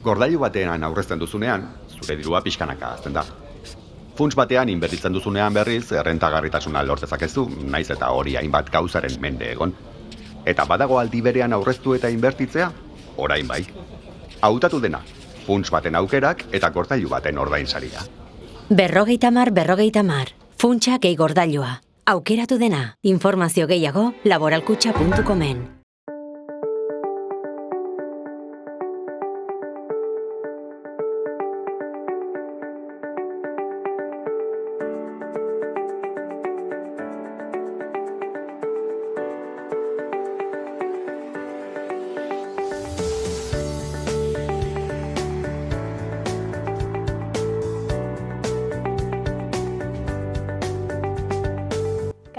Gordailu batean aurrezten duzunean, zure dirua pixkanaka hazten da. Funts batean inbertitzen duzunean berriz, errentagarritasuna lor dezakezu, naiz eta hori hainbat gauzaren mende egon. Eta badago aldi berean aurreztu eta inbertitzea, orain bai. Hautatu dena, funts baten aukerak eta gordailu baten ordainsaria. 50-50, funtsa gehi gordailua. Aukeratu dena, informazio gehiago laboralkutxa.comen.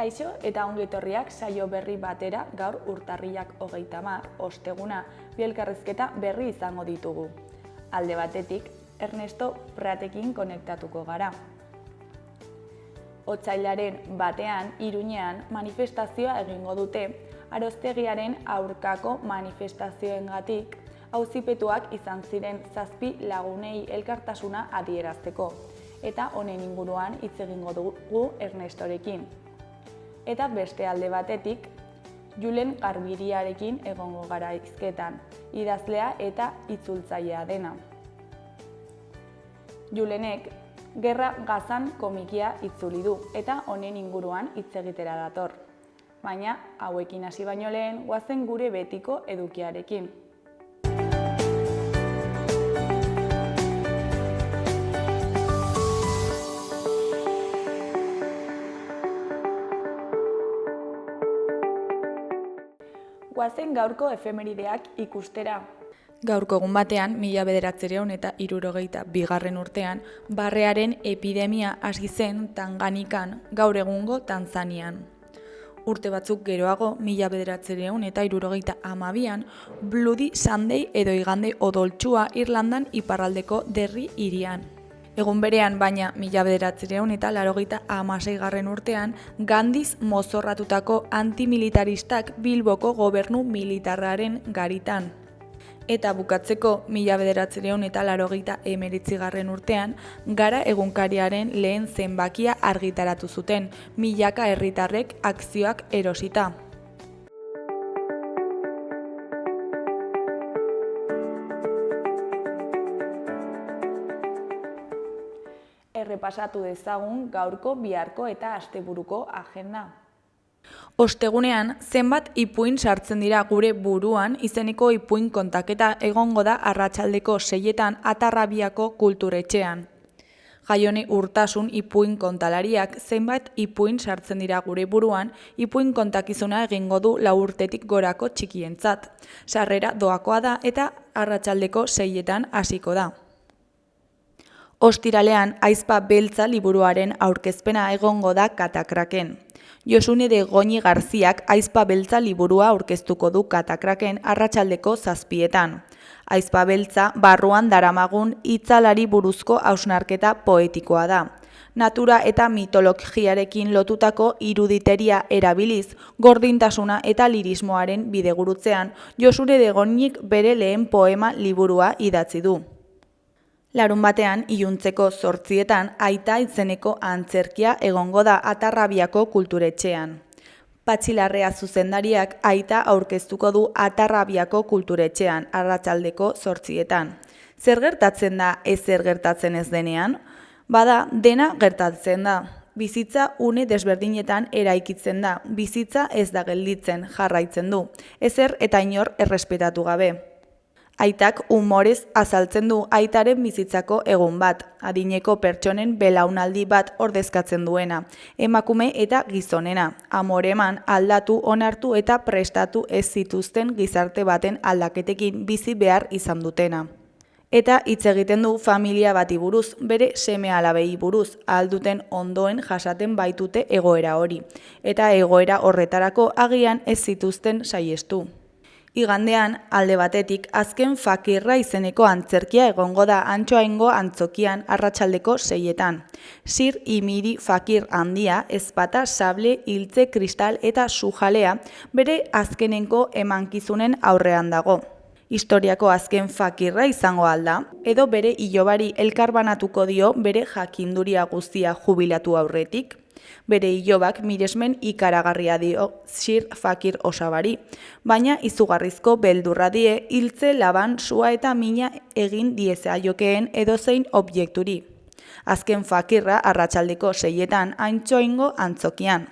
Kaixo eta ongi etorriak saio berri batera gaur urtarrilak 30, osteguna, bi elkarrizketa berri izango ditugu. Alde batetik, Ernesto Pratekin konektatuko gara. Otsailaren batean, Iruñean, manifestazioa egingo dute, Arostegiaren aurkako manifestazioengatik auzipetuak izan ziren 7 lagunei elkartasuna adierazteko, eta honen inguruan hitz egingo dugu Ernestorekin. Eta beste alde batetik, Julen Garbiriarekin egongo gara hizketan, idazlea eta itzultzailea dena. Julenek Gerra Gazan komikia itzuli du eta honen inguruan hitz egitera dator. Baina hauekin hasi baino lehen goazen gure betiko edukiarekin. Goazen gaurko efemerideak ikustera. Gaurko egun batean, 1962 urtean, barrearen epidemia hasi zen Tanganikan, gaur egungo Tanzanian. Urte batzuk geroago, 1962an, Bloody Sunday edo igande odoltsua Irlandan iparraldeko Derry hirian. Egun berean, baina 1986 urtean, Gandiz mozorratutako antimilitaristak Bilboko gobernu militarraren garitan. Eta bukatzeko 1989 urtean, Gara egunkariaren lehen zenbakia argitaratu zuten, milaka herritarrek akzioak erosita. Errepasatu dezagun gaurko, biharko eta asteburuko agenda. Ostegunean, zenbat ipuin sartzen dira gure buruan izeneko ipuin kontaketa egongo da arratsaldeko 6etan Atarrabiako kulturetxean. Jaione Urtasun ipuin kontalariak zenbat ipuin sartzen dira gure buruan, ipuin kontakizuna egingo du 4 urtetik gorako txikientzat. Sarrera doakoa da eta arratsaldeko 6etan hasiko da. Ostiralean, Aizpa Beltza liburuaren aurkezpena egongo da Katakraken. Josune de Goñi Garziak Aizpa Beltza liburua aurkeztuko du Katakraken arratsaldeko 7etan. Aizpa Beltza barruan daramagun hitzalari buruzko hausnarketa poetikoa da. Natura eta mitologiarekin lotutako iruditeria erabiliz, gordintasuna eta lirismoaren bidegurutzean, Josune de Goñik bere lehen poema liburua idatzi du. Larunbatean, iluntzeko 8etan, Aita izeneko antzerkia egongo da Atarrabiako kulturetxean. Patxilarrea zuzendariak Aita aurkeztuko du Atarrabiako kulturetxean, arratsaldeko 8etan. Zer gertatzen da ezer gertatzen ez denean? Bada, dena gertatzen da. Bizitza une desberdinetan eraikitzen da, bizitza ez da gelditzen, jarraitzen du. Ezer eta inor errespetatu gabe. Aitak humorez azaltzen du aitaren bizitzako egun bat, adineko pertsonen belaunaldi bat ordezkatzen duena, emakume eta gizonena, amoreman aldatu, onartu eta prestatu ez zituzten gizarte baten aldaketekin bizi behar izan dutena. Eta hitz egiten du familia bati buruz, bere seme-alabei buruz, ahalduten ondoen jasaten baitute egoera hori, eta egoera horretarako agian ez zituzten saihestu. Igandean, alde batetik, azken fakirra izeneko antzerkia egongo da Antxoaingo antzokian arratsaldeko 6etan. Sir Imiri fakir handia, ezpata, sable, hiltze, kristal eta sujalea bere azkenengo emankizunen aurrean dago. Historiako azken fakirra izango alda, edo bere ilobari elkarbanatuko dio bere jakinduria guztia jubilatu aurretik. Bere ilobak miresmen ikaragarria dio Sir Fakir osabari, baina izugarrizko beldurra die hiltze laban sua eta mina egin diezaiokeen edozein objekturi. Azken fakirra arratsaldeko 6etan Antsoaingo antzokian.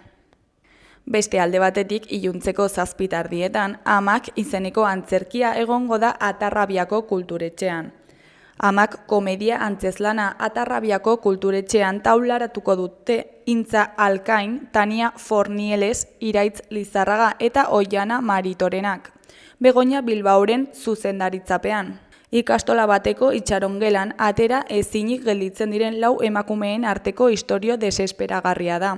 Beste alde batetik iluntzeko 7:00 Amak izeneko antzerkia egongo da Atarrabiako kulturetxean. Amak komedia antzezlana Atarrabiako kulturetxean taularatuko dute Intza Alkain, Tania Fornieles, Iraitz Lizarraga eta Oiana Maritorenak. Begoña Bilbaoren zuzendaritzapean. Ikastola bateko itxarongelan atera ezinik gelditzen diren 4 emakumeen arteko istorio desesperagarria da.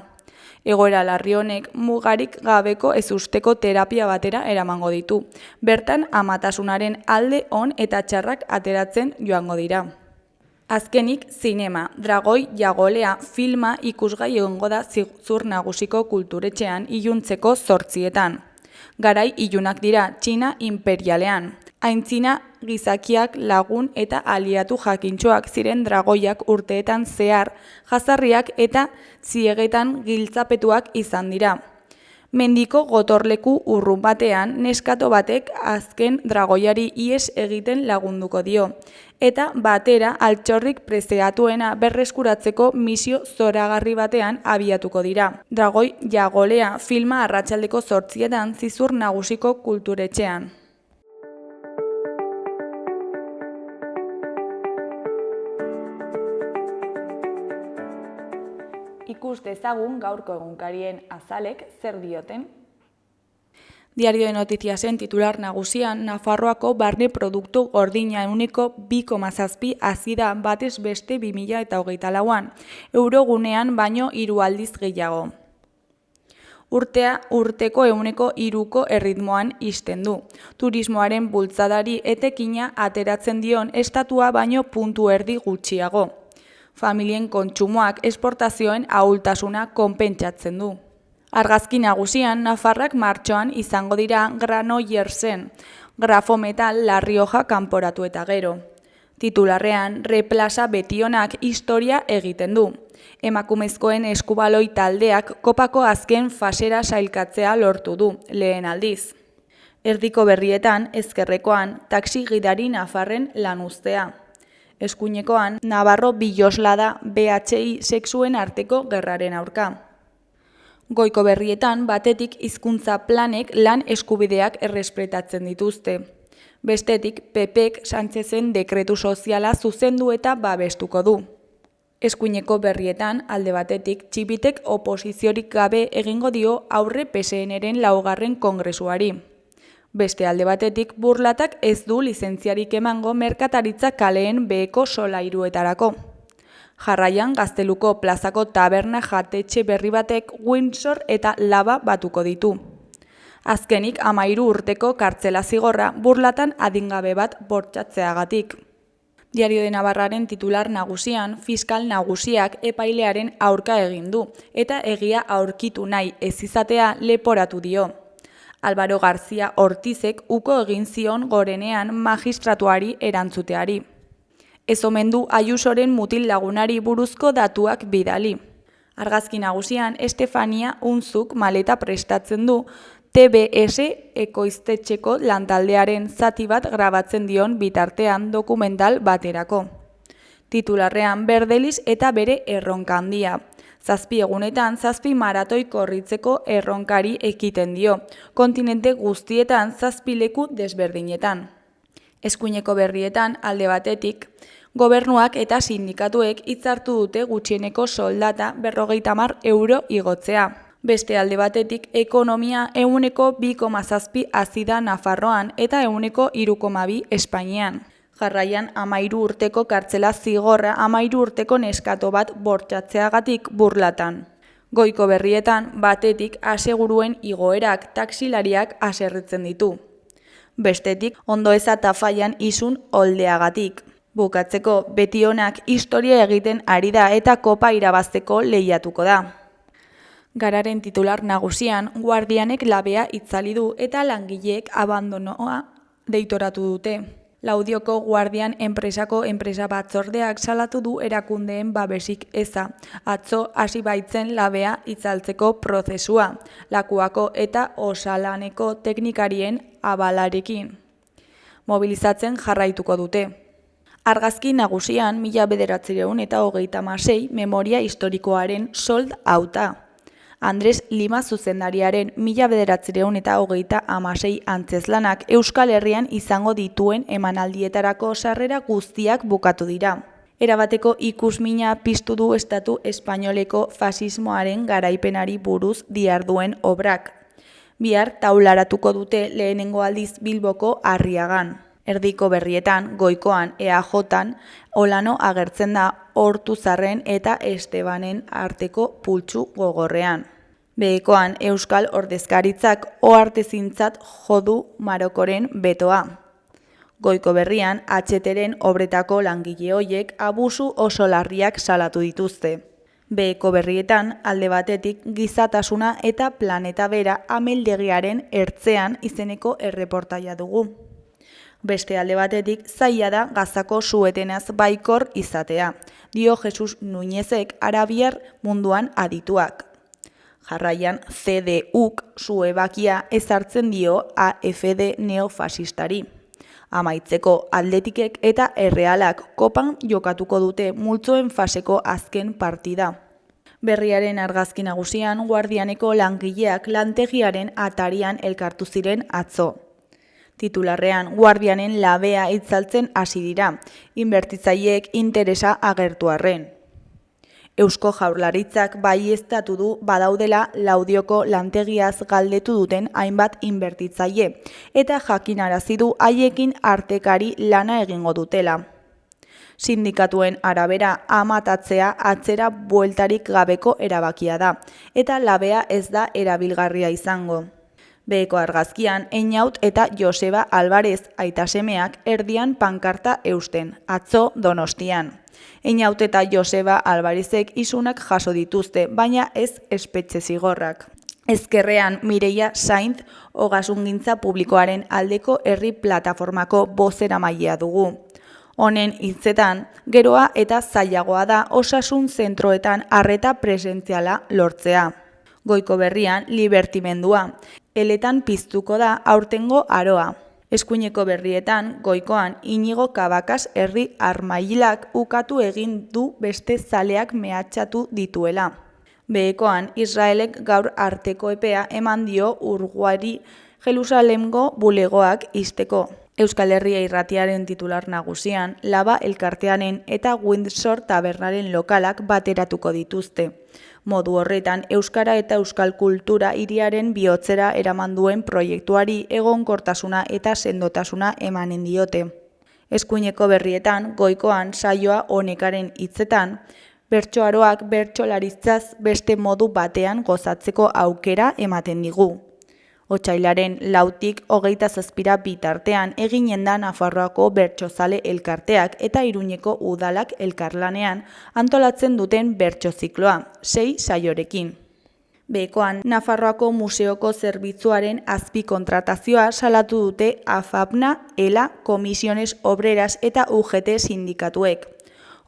Egoera larri honek mugarik gabeko ezusteko terapia batera eramango ditu. Bertan amatasunaren alde on eta txarrak ateratzen joango dira. Azkenik, zinema, Dragoi Jagolea filma ikusgai egongo da Zur Nagusiko kulturetxean iluntzeko 8:00. Garai ilunak dira Txina imperialean. Aintzina gizakiak lagun eta aliatu jakintxoak ziren dragoiak urteetan zehar, jazarriak eta ziegetan giltzapetuak izan dira. Mendiko gotorleku urrun batean neskato batek azken dragoiari ihes egiten lagunduko dio, eta batera altxorrik preziatuena berreskuratzeko misio zoragarri batean abiatuko dira. Dragoi Jagolea filma arratsaldeko 8:00 Zur Nagusiko kulturetxean. Ikus dezagun gaurko egunkarien azalek zer dioten. Diario de Notiziasen titular nagusian, Nafarroako barne produktu gordina ehuneko 2,7 hazi da batez beste 2024an, eurogunean baino 3 aldiz gehiago. Urteko ehuneko 3ko erritmoan ixten du. Turismoaren bultzadari etekina ateratzen dion estatua baino puntu erdi gutxiago. Familien kontsumoak esportazioen ahultasuna konpentsatzen du. Argazki nagusian, Nafarrak martxoan izango dira Granoillersen, Grafometal La Rioja kanporatu eta gero. Titularrean, Replaza Betionak historia egiten du. Emakumezkoen eskubaloi taldeak kopako azken fasera sailkatzea lortu du, lehen aldiz. Erdiko berrietan, ezkerrekoan, taxi gidari nafarren lanuztea. Eskuinekoan, Navarro Biloslada BHI sexuen arteko gerraren aurka. Goiko berrietan, batetik hizkuntza planek lan eskubideak errespretatzen dituzte. Bestetik, PPek Sánchezen dekretu soziala zuzendu eta babestuko du. Eskuineko berrietan, alde batetik, Txipitek oposiziorik gabe egingo dio aurre PSN-ren 4. kongresuari. Beste alde batetik, Burlatak ez du lizentziarik emango merkataritza kaleen beheko solairuetarako. Jarraian, Gazteluko plazako taberna jatetxe berri batek Windsor eta Laba batuko ditu. Azkenik, 13 urteko kartzela zigorra Burlatan adingabe bat bortxatzeagatik. Diario de Navarraren titular nagusian, fiskal nagusiak epailearen aurka egin du, eta egia aurkitu nahi ez izatea leporatu dio. Álvaro García Ortizek uko egin zion gorenean magistratuari erantzuteari. Ez omen du Ayusoren mutil lagunari buruzko datuak bidali. Argazki nagusian, Estefania Unzuk maleta prestatzen du, TBS ekoiztetxeko lantaldearen zati bat grabatzen dion bitartean dokumental baterako. Titularrean Berdeliz eta bere erronka handia. 7 egunetan 7 maratoi korritzeko erronkari ekiten dio, kontinente guztietan 7 leku desberdinetan. Eskuineko berrietan alde batetik, gobernuak eta sindikatuek hitzartu dute gutxieneko soldata 50 euro igotzea. Beste alde batetik, ekonomia ehuneko 2,7 hazi da Nafarroan eta ehuneko 3,2 Espainian. Jarraian 13 urteko kartzela zigorra 13 urteko neskato bat bortxatzeagatik Burlatan. Goiko berrietan batetik aseguruen igoerak taksilariak haserretzen ditu. Bestetik Ondoeza Tafallan isun oldeagatik. Bukatzeko Betionak historia egiten ari da eta kopa irabazteko lehiatuko da. Gararen titular nagusian, Guardianek labea itzali du eta langileek abandonoa deitoratu dute. Laudioko Guardian enpresako enpresa batzordeak salatu du erakundeen babesik eza. Atzo hasi baitzen labea itzaltzeko prozesua, Lakuako eta Osalaneko teknikarien abalarekin. Mobilizatzen jarraituko dute. Argazki nagusian 1936 memoria historikoaren sold outa. Andres Lima zuzendariaren 1936 antzezlanak Euskal Herrian izango dituen emanaldietarako sarrera guztiak bukatu dira. Erabateko ikusmina piztu du estatu espainoleko fasismoaren garaipenari buruz diharduen obrak. Bihar taularatuko dute lehenengo aldiz Bilboko Arriagan. Erdiko Berrietan, Goikoan, EAJan, Olano agertzen da Ortuzarren eta Estebanen arteko pultsu gogorrean. Behekoan Euskal Ordezkaritzak ohartezintzat jodu Marokoren betoa. Goiko Berrian, HTren obretako langile hoiek abusu oso larriak salatu dituzte. Beheko Berrietan, alde batetik gizatasuna eta planeta bera ameldegiaren ertzean izeneko erreportaia dugu. Beste alde batetik zaila da Gazako suetenaz baikor izatea, dio Jesus Nuñezek arabiar munduan adituak. Jarraian CDUk suebakia ezartzen dio AFD neofasistari. Amaitzeko Atletikek eta Errealak kopan jokatuko dute multzoen faseko azken partida. Berriaren argazki nagusian Guardianeko langileak lantegiaren atarian elkartu ziren atzo. Titularrean Guardianen labea itzaltzen hasi dira, inbertitzaileek interesa agertu arren. Eusko Jaurlaritzak baieztatu du badaudela Laudioko lantegiaz galdetu duten hainbat inbertitzaile eta jakinarazi du haiekin artekari lana egingo dutela. Sindikatuen arabera amatatzea atzera bueltarik gabeko erabakia da eta labea ez da erabilgarria izango. Beheko argazkian, Einaut eta Joseba Alvarez aitasemeak erdian pankarta eusten, atzo Donostian. Einaut eta Joseba Alvarezek isunak jaso dituzte, baina ez espetxe zigorrak. Ezkerrean Mireia Sainz Ogasungintza Publikoaren aldeko herri plataformako bozeramailea dugu. Honen hitzetan, geroa eta zailagoa da osasun zentroetan arreta presentziala lortzea. Goiko Berrian libertimendua. Eletan piztuko da aurtengo aroa. Eskuineko Berrietan, Goikoan, Inigo Kabakas herri armailak ukatu egin du beste zaleak mehatxatu dituela. Behekoan, Israelek gaur arteko epea eman dio Uruguari Jerusalemgo bulegoak ixteko. Euskal Herria irratiaren titular nagusian, Laba elkartearen eta Windsor tabernaren lokalak bateratuko dituzte. Modu horretan, euskara eta euskal kultura hiriaren bihotzera eraman duen proiektuari egonkortasuna eta sendotasuna emanen diote. Eskuineko Berrietan, Goikoan saioa honekaren hitzetan, bertsoaroak bertsolaritzaz beste modu batean gozatzeko aukera ematen digu. Otsailaren 4tik 27 bitartean eginen da Nafarroako bertsozale elkarteak eta Iruñeko udalak elkarlanean antolatzen duten bertsozikloa, 6 saiorekin. Behekoan, Nafarroako museoko zerbitzuaren azpikontratazioa salatu dute AFAPNA, ELA, Comisiones Obreras eta UGT sindikatuek.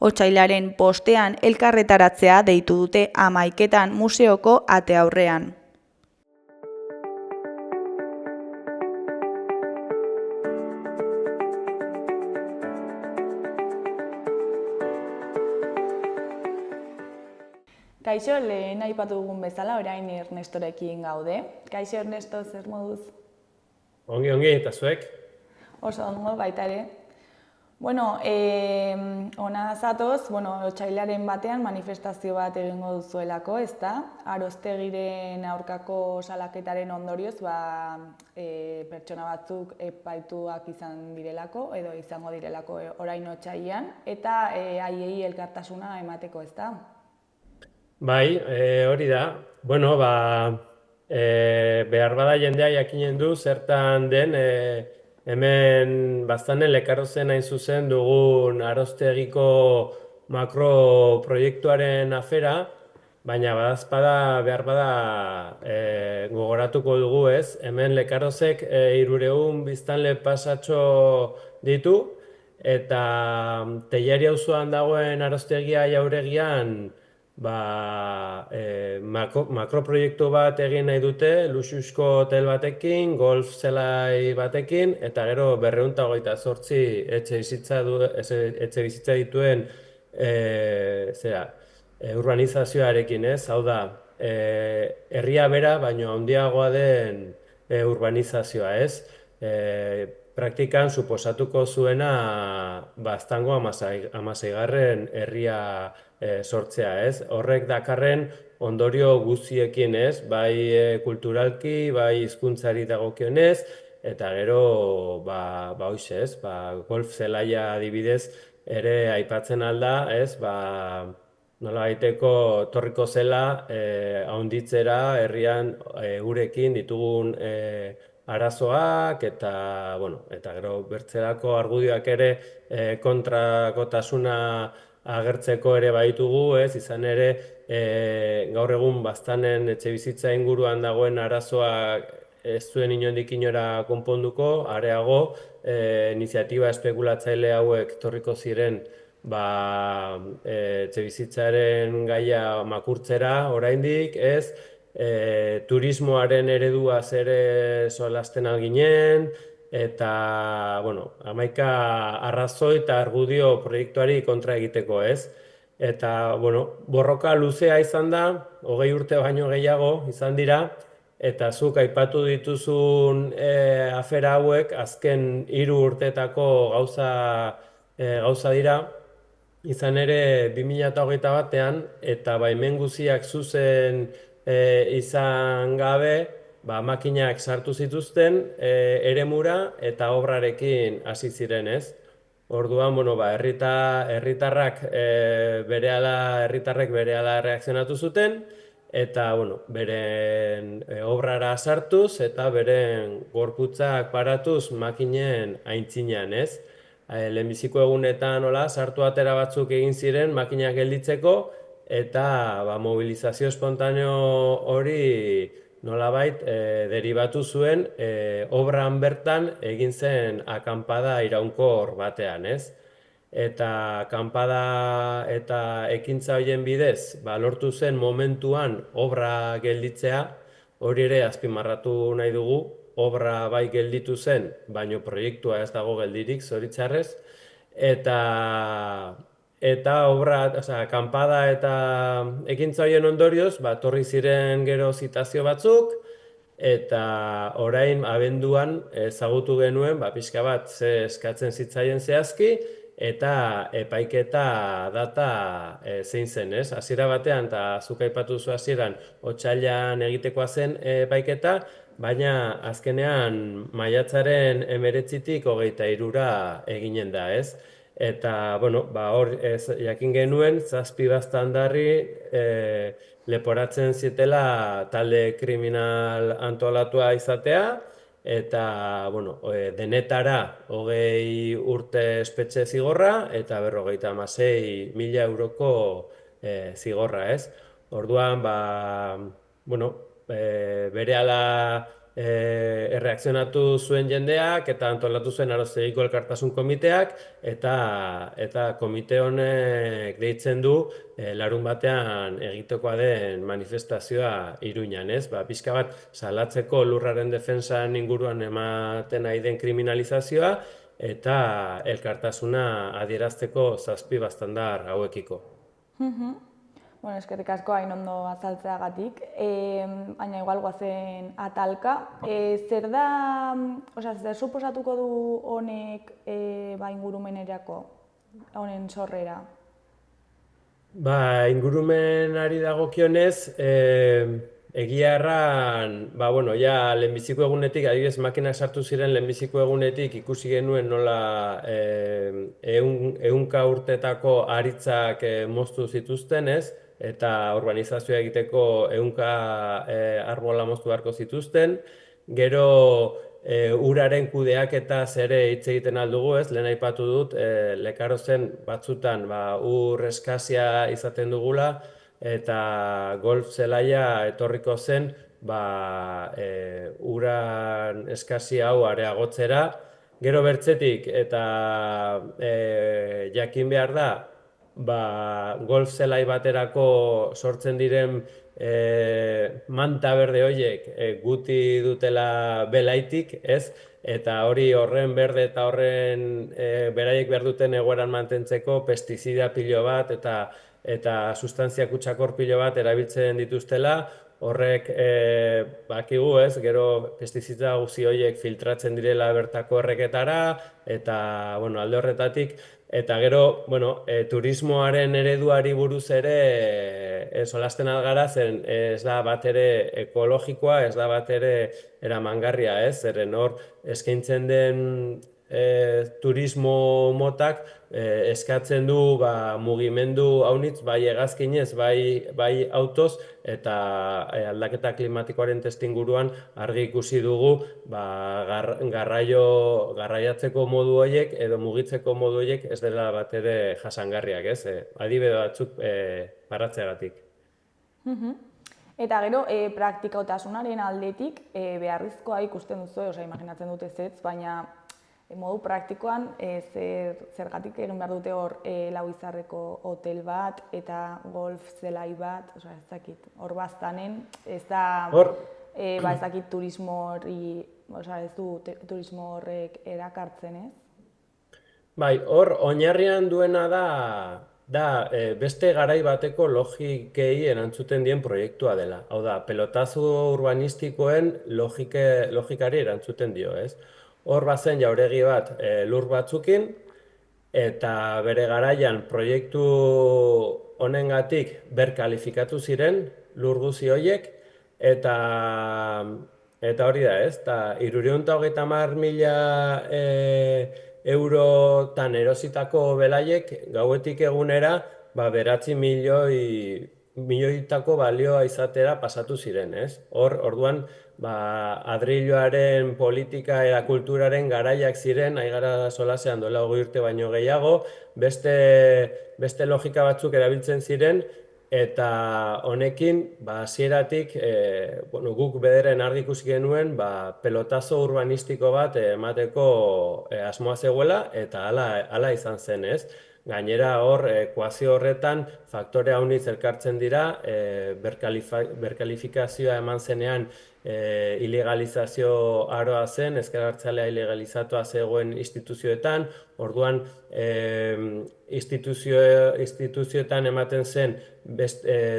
Otsailaren 5ean elkarretaratzea deitu dute 11etan museoko ate aurrean. Kaixo, lehen aipatu dugun bezala, orain Ernestorekin gaude. Kaixo, Ernesto, zer moduz? Ongi, eta zuek? Oso ondo, baita ere. Bueno, ona zatoz, otsailaren batean manifestazio bat egingo duzuelako, ezta? Arostegiren aurkako salaketaren ondorioz, pertsona batzuk epaituak izan direlako, edo izango direlako orain otsailean, eta haiei elkartasuna emateko, ezta? Bai, hori da. Bueno, behar bada jendea jakinen du zertan den hemen Baztanen Lekarrozen hain zuzen dugun Arostegiko makroproiektuaren afera baina badazpada behar bada gogoratuko dugu ez, hemen Lekarozek 300 biztanle pasatxo ditu, eta Teilari auzoan dagoen arostegia jauregian makroproiektu bat egin nahi dute, luxuzko hotel batekin, golf zelai batekin, eta gero 228 etxe bizitza dituen urbanizazioarekin, ez? Hau da, herria bera, baino handiagoa den urbanizazioa, ez? Praktikan suposatuko zuena Baztango 16. herria sortzea, ez? Horrek dakarren ondorio guztiekin, ez? Bai kulturalki, bai hizkuntzari dagokionez, eta gero, hoxe, ez? Golf zelaia adibidez ere aipatzen alda, ez? Nola baiteko torriko zela haunditzera herrian gurekin ditugun arazoak eta gero bertzerako argudioak ere kontrakotasuna agertzeko ere baitugu, ez? Izan ere gaur egun Baztanen etxebizitza inguruan dagoen arazoak ez zuen inondik inora konponduko, areago iniziatiba espekulatzaile hauek torriko ziren etxebizitzaren gaia makurtzera oraindik, ez? Turismoaren ereduaz ere solasten alginen, eta, 11 arrazoi eta argudio proiektuari kontra egiteko, ez? Eta, borroka luzea izan da, 20 urte baino gehiago izan dira, eta zuk aipatu dituzun afera hauek azken 3 urteetako gauza dira, izan ere 2021 batean, eta baimen guziak zuzen izan gabe, makinak sartu zituzten eremura eta obrarekin hasi ziren, ez? Orduan, herritarrek berehala reakzionatu zuten, eta, beren obrara sartuz eta beren gorputzak paratuz makinen aintzinean, ez? Lehenbiziko egunetan sartu atera batzuk egin ziren makinak gelditzeko, eta mobilizazio espontaneo hori nolabait deribatu zuen obran bertan egin zen akanpada iraunkor batean, ez? Eta akanpada eta ekintza horien bidez lortu zen momentuan obra gelditzea, hori ere azpimarratu nahi dugu, obra bai gelditu zen, baino proiektua ez dago geldirik, zoritxarrez, eta obra, akanpada eta ekintza horien ondorioz, torri ziren gero zitazio batzuk, eta orain abenduan ezagutu genuen, pixka bat ze eskatzen zitzaien zehazki, eta epaiketa data zein zen, ez? Hasiera batean, eta zuk aipatu zu hasieran, otsailean egitekoa zen epaiketa, baina azkenean maiatzaren 19-tik 23-ra eginen da, ez? Eta, hor jakin genuen, 7 baztandarri leporatzen zitela talde kriminal antolatua izatea, eta, denetara 20 urte espetxe zigorra, eta 56.000 euroko zigorra, ez? Orduan, berehala erreakzionatu zuen jendeak, eta antolatu zuen Aroztegiko Elkartasun Komiteak, eta komite honek deitzen du larun batean egitekoa den manifestazioa Iruñan, ez? Pixka bat salatzeko lurraren defentsan inguruan ematen ari den kriminalizazioa, eta elkartasuna adierazteko 7 baztandar hauekiko. Eskerrik asko hain ondo azaltzeagatik, baina igual guazen atalka. Zer da, zer suposatuko du honek ingurumenerako, honen sorrera? Ingurumenari dagokionez, egia erran, lehenbiziko egunetik, adibidez makinak sartu ziren lehenbiziko egunetik ikusi genuen nola 100 urtetako aritzak moztu zituzten, ez? Eta urbanizazioa egiteko 100 arbola moztu beharko zituzten. Gero uraren kudeaketaz ere hitz egiten aldugu, ez? Lehen aipatu dut, Lekarozen batzutan ur eskasia izaten dugula, eta golf zelaia etorriko zen uran eskasi hau areagotzera. Gero bertzetik eta jakin behar da, golf zelai baterako sortzen diren manta berde horiek guti dutela belaitik, ez? Eta hori horren berde eta horren beraiek behar duten egoeran mantentzeko pestizida pilo bat eta sustantzia kutsakor pilo bat erabiltzen dituztela, horrek bakigu, ez, gero pestizida guzti horiek filtratzen direla bertako erreketara, eta, bueno, alde horretatik, eta gero, bueno, turismoaren ereduari buruz ere solasten algara, zen ez da bat ere ekologikoa, ez da bat ere eramangarria, ez, zeren hor eskaintzen den turismo motak eskatzen du mugimendu haunitz, bai hegazkinez, bai autoz, eta aldaketa klimatikoaren testuinguruan argi ikusi dugu garraiatzeko modu horiek edo mugitzeko modu horiek ez dela bat ere jasangarriak, ez? Adibide batzuk paratzeagatik. Eta gero, praktikautasunaren aldetik beharrizkoa ikusten duzu, imaginatzen dut ez, baina modu praktikoan zergatik egin behar dute hor lau izarreko hotel bat eta golf zelai bat, ez dakit, hor baztanen, ez da, ez dakit turismo hori, ez du turismo horrek erakartzen, ez? Bai, hor oinarrian duena da beste garai bateko logikei erantzuten dien proiektua dela. Hau da, pelotazo urbanistikoen logikari erantzuten dio, ez? Hor bazen jauregi bat lur batzukin, eta bere garaian proiektu honengatik berkalifikatu ziren lur guzi horiek, eta hori da, ez? Eta 330.000 eurotan erositako belaiek gauetik egunera 9 milioitako balioa izatera pasatu ziren, ez? Orduan, adriloaren politika eta kulturaren garaiak ziren, nahi gara solasean duela 20 urte baino gehiago, beste logika batzuk erabiltzen ziren, eta honekin, hasieratik, guk bederen argi ikusi genuen, pelotazo urbanistiko bat emateko asmoa zegoela, eta hala izan zen, ez? Gainera hor, ekuazio horretan, faktore haunitz elkartzen dira, berkalifikazioa eman zenean ilegalizazio aroa zen, ezker abertzalea ilegalizatua zegoen instituzioetan, orduan instituzioetan ematen zen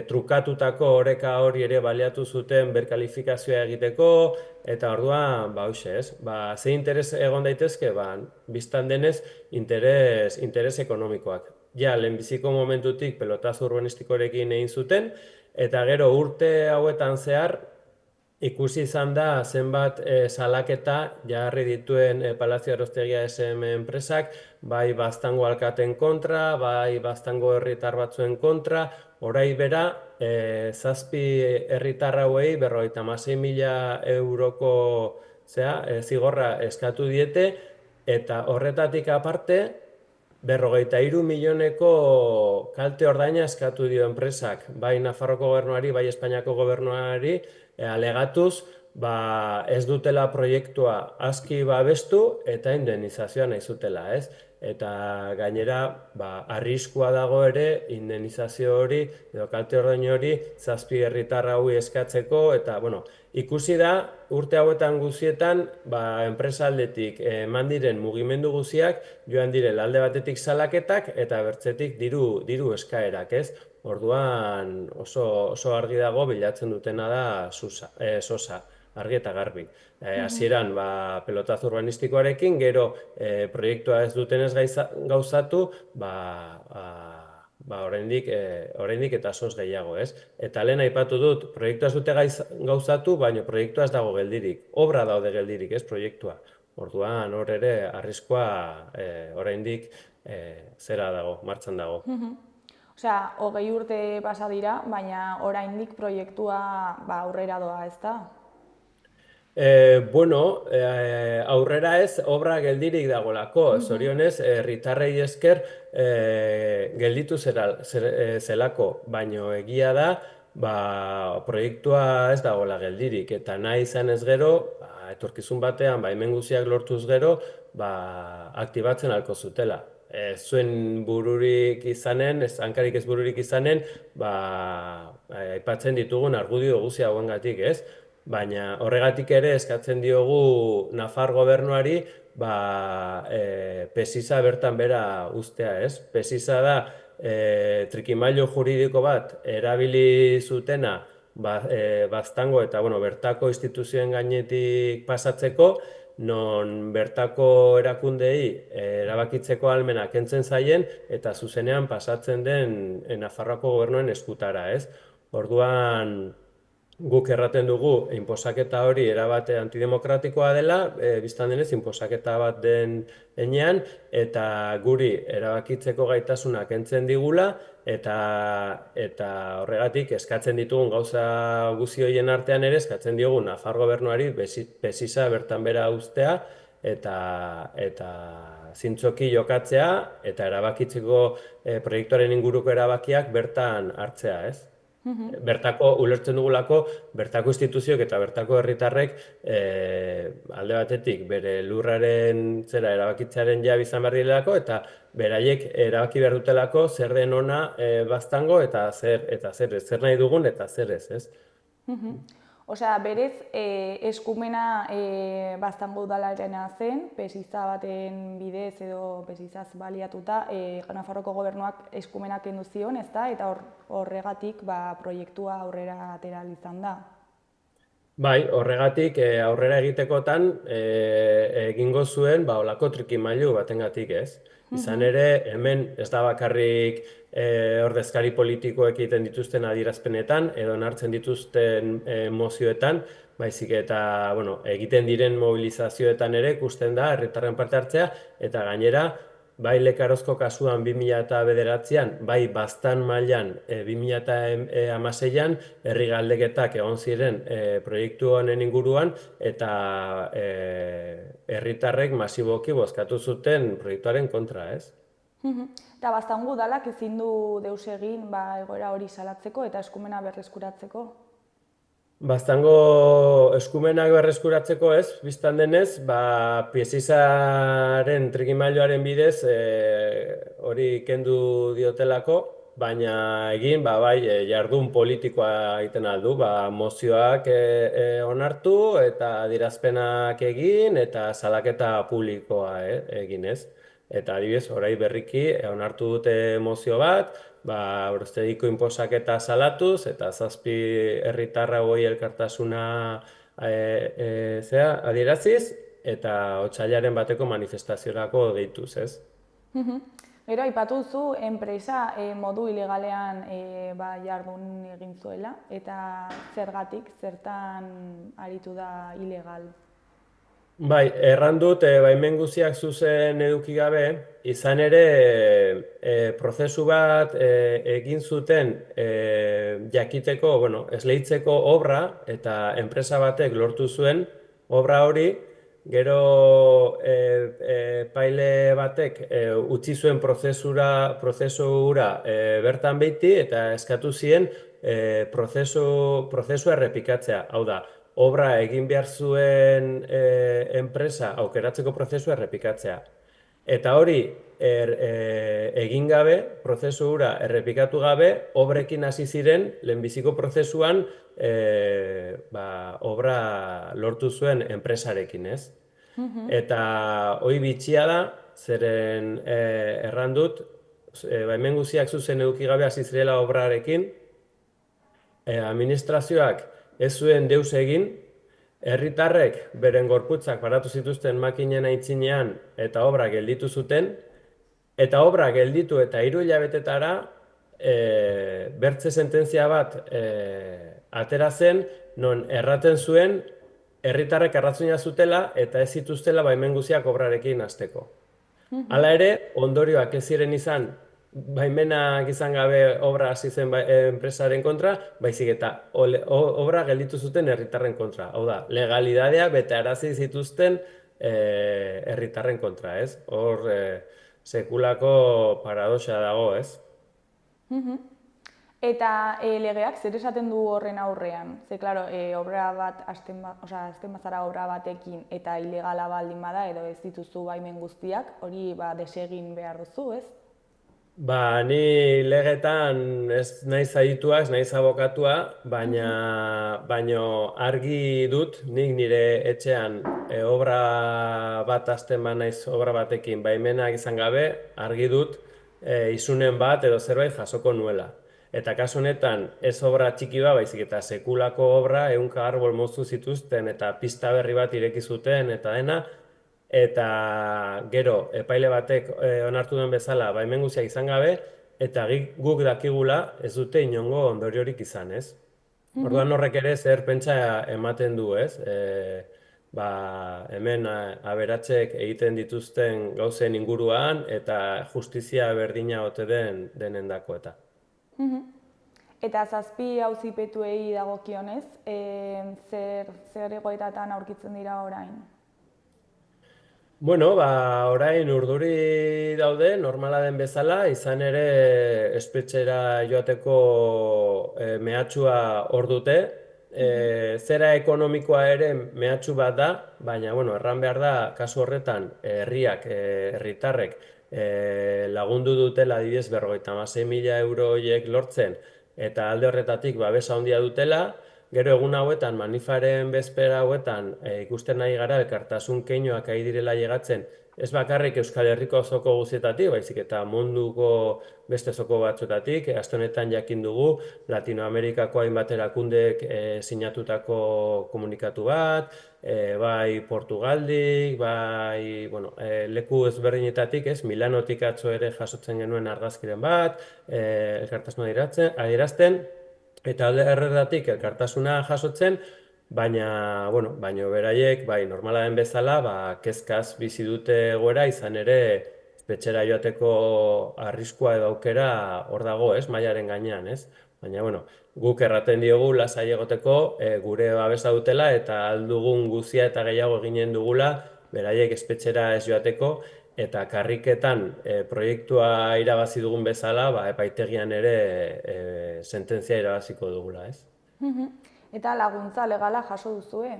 trukatutako oreka hori ere baliatu zuten berkalifikazioa egiteko, eta orduan, ze interes egon daitezke, biztan denez, interes ekonomikoak. Ja, lehenbiziko momentutik pelotazo urbanistikorekin egin zuten, eta gero urte hauetan zehar, ikusi izan da zenbat salaketa jarri dituen Palazio Arostegia SM enpresak, bai Baztango alkaten kontra, bai Baztango herritar batzuen kontra, orai bera, 7 herritar hauei 56.000 euroko zigorra eskatu diete, eta horretatik aparte, 53 milioneko kalte ordaina eskatu dio enpresak, bai Nafarroko gobernuari, bai Espainiako gobernuari, alegatuz, ez dutela proiektua aski babestu eta indemnizazioa nahi zutela, ez? Eta gainera, arriskua dago ere indemnizazio hori edo kalte ordain hori 7 herritar hauei eskatzeko, eta, ikusi da, urte hauetan guzietan, enpresa aldetik eman diren mugimendu guziak, joan direla alde batetik salaketak eta bertzetik diru eskaerak, ez? Orduan oso argi dago bilatzen dutena da sosa, argi eta garbi. Hasieran pelotazo urbanistikoarekin, gero proiektua ez dutenez gauzatu, oraindik eta sos gehiago, ez? Eta lehen aipatu dut, proiektua ez dute gauzatu, baina proiektua ez dago geldirik. Obra daude geldirik, ez proiektua. Orduan hor ere arriskua oraindik zera dago, martxan dago. Osea, 20 urte pasa dira, baina oraindik proiektua aurrera doa, ez da? Bueno, aurrera ez, obra geldirik dagoelako, zorionez, herritarrei esker gelditu zelako, baino egia da, proiektua ez dagoela geldirik, eta nahi izan ez gero, etorkizun batean, hemen guziak lortuz gero, aktibatzen halko zutela. Zuen bururik izanen, hankarik ez bururik izanen, aipatzen ditugun argudio guzia hauengatik, ez? Baina horregatik ere eskatzen diogu Nafar gobernuari Pesiza bertan bera uztea, ez? Pesiza da trikimailu juridiko bat erabili zutena Baztango eta bertako instituzioen gainetik pasatzeko, non bertako erakundei erabakitzeko ahalmena kentzen zaien eta zuzenean pasatzen den Nafarroako gobernuen eskutara, ez? Orduan, guk erraten dugu inposaketa hori erabate antidemokratikoa dela, bistan denez inposaketa bat den enean, eta guri erabakitzeko gaitasuna kentzen digula, eta horregatik eskatzen ditugun gauza guzi horien artean ere eskatzen diogu Nafar gobernuari Pesiza bertan bera uztea, eta zintzoki jokatzea, eta erabakitzeko proiektuaren inguruko erabakiak bertan hartzea, ez? Ulertzen dugulako, bertako instituzioek eta bertako herritarrek alde batetik bere lurraren zera erabakitzearen jabe izan behar direlako, eta beraiek erabaki behar dutelako zer den ona Baztango eta zer nahi dugun eta zer ez, ez? Osea, berez, eskumena Baztango udalarena zen, Pesiza baten bidez edo Pesizaz baliatuta, Nafarroko gobernuak eskumenak kendu zion, ezta? Eta horregatik proiektua aurrera atera izan da. Bai, horregatik aurrera egitekotan egingo zuen olako trikimailu batengatik, ez? Izan ere, hemen ez da bakarrik ordezkari politikoek egiten dituzten adierazpenetan edo onartzen dituzten mozioetan, baizik eta egiten diren mobilizazioetan ere ikusten da herritarren parte hartzea, eta gainera, bai Lekarozko kasuan 2009an, bai Baztan mailan 2016an, herri galdeketak egon ziren proiektu honen inguruan, eta herritarrek masiboki bozkatu zuten proiektuaren kontra, ez? Eta Baztango udalak ezin du deus egin egoera hori salatzeko eta eskumena berreskuratzeko? Baztango eskumenak berreskuratzeko ez, biztan denez, Pesizaren trikimailuaren bidez hori kendu diotelako, baina egin, bai, jardun politikoa egiten aldu, mozioak onartu eta adierazpenak egin eta salaketa publikoa egin ez. Eta adibidez, orain berriki onartu dute mozio bat, Oroztegiko inposaketa salatuz, eta 7 herritarra hogei elkartasuna adieraziz, eta otsailaren bateko manifestaziorako deituz, ez? Gero, aipatu duzu, enpresa modu ilegalean jardun egin zuela, eta zergatik, zertan aritu da ilegal? Bai, erran dut, baimen guziak zuzen eduki gabe, izan ere prozesu bat egin zuten jakiteko, esleitzeko obra, eta enpresa batek lortu zuen obra hori, gero epaile batek utzi zuen prozesura bertan beiti, eta eskatu zien prozesua errepikatzea, hau da, obra egin behar zuen enpresa aukeratzeko prozesua errepikatzea. Eta hori egin gabe, prozesu hura errepikatu gabe, obrekin hasi ziren lehenbiziko prozesuan obra lortu zuen enpresarekin, ez? Eta hori bitxia da, zeren erran dut, hemen guziak zuzen eduki gabe hasi zirela obrarekin, administrazioak ez zuen deus egin, herritarrek beren gorputzak paratu zituzten makinen aitzinean eta obra gelditu zuten, eta obra gelditu eta 3 hilabetetara bertze sententzia bat atera zen, non erraten zuen herritarrek arrazoia zutela eta ez zituztela baimen guziak obrarekin hasteko. Hala ere, ondorioak ez ziren izan baimenak izan gabe obra hasi zen enpresaren kontra, baizik eta obra gelditu zuten herritarren kontra. Hau da, legalidadea betearazi zituzten herritarren kontra, ez? Hor sekulako paradoxa dago, ez? Eta legeak zer esaten du horren aurrean? Ze, klaro, obra bat, hasten bazara obra batekin eta ilegala baldin bada edo ez dituzu baimen guztiak, hori desegin behar duzu, ez? Ni legetan ez naiz aditua, ez naiz abokatua, baina argi dut, nik nire etxean obra bat hasten naiz obra batekin baimenak izan gabe, argi dut isunen bat edo zerbait jasoko nuela. Eta kasu honetan ez obra txiki bat, baizik eta sekulako obra, 100 arbol moztu zituzten eta pista berri bat ireki zuten eta dena, eta gero epaile batek onartu duen bezala baimen guztiak izan gabe, eta guk dakigula ez dute inongo ondoriorik izan, ez? Orduan horrek ere zer pentsa ematen du, ez? Hemen aberatsek egiten dituzten gauzen inguruan eta justizia berdina ote denendako eta. Eta 7 auzipetuei dagokionez, zer egoeratan aurkitzen dira orain? Orain urduri daude, normala den bezala, izan ere espetxera joateko mehatxua hor dute. Zera ekonomikoa ere mehatxu bat da, baina erran behar da, kasu horretan, herritarrek lagundu dutela adibidez 56.000 euro horiek lortzen, eta alde horretatik babesa handia dutela. Gero egun hauetan, manifaren bezpera hauetan, ikusten nahi gara elkartasun keinuak ari direla llegatzen, ez bakarrik Euskal Herriko zoko guztietatik, baizik eta munduko beste zoko batzuetatik. Aste honetan jakin dugu Latinoamerikako hainbat erakundek sinatutako komunikatu bat, bai Portugaldik, bai leku ezberdinetatik, Milanotik atzo ere jasotzen genuen argazkiren bat, elkartasuna adierazten, eta alde horretatik elkartasuna jasotzen, baina beraiek, normala den bezala, kezkaz bizi dute egoera, izan ere espetxera joateko arriskua edo aukera hor dago, mailaren gainean, ez? Baina, guk erraten diogu lasai egoteko gure babesa dutela eta aldugun guzia eta gehiago eginen dugula beraiek espetxera ez joateko, eta karriketan proiektua irabazi dugun bezala, epaitegian ere sententzia irabaziko dugula, ez? Eta laguntza legala jaso duzue?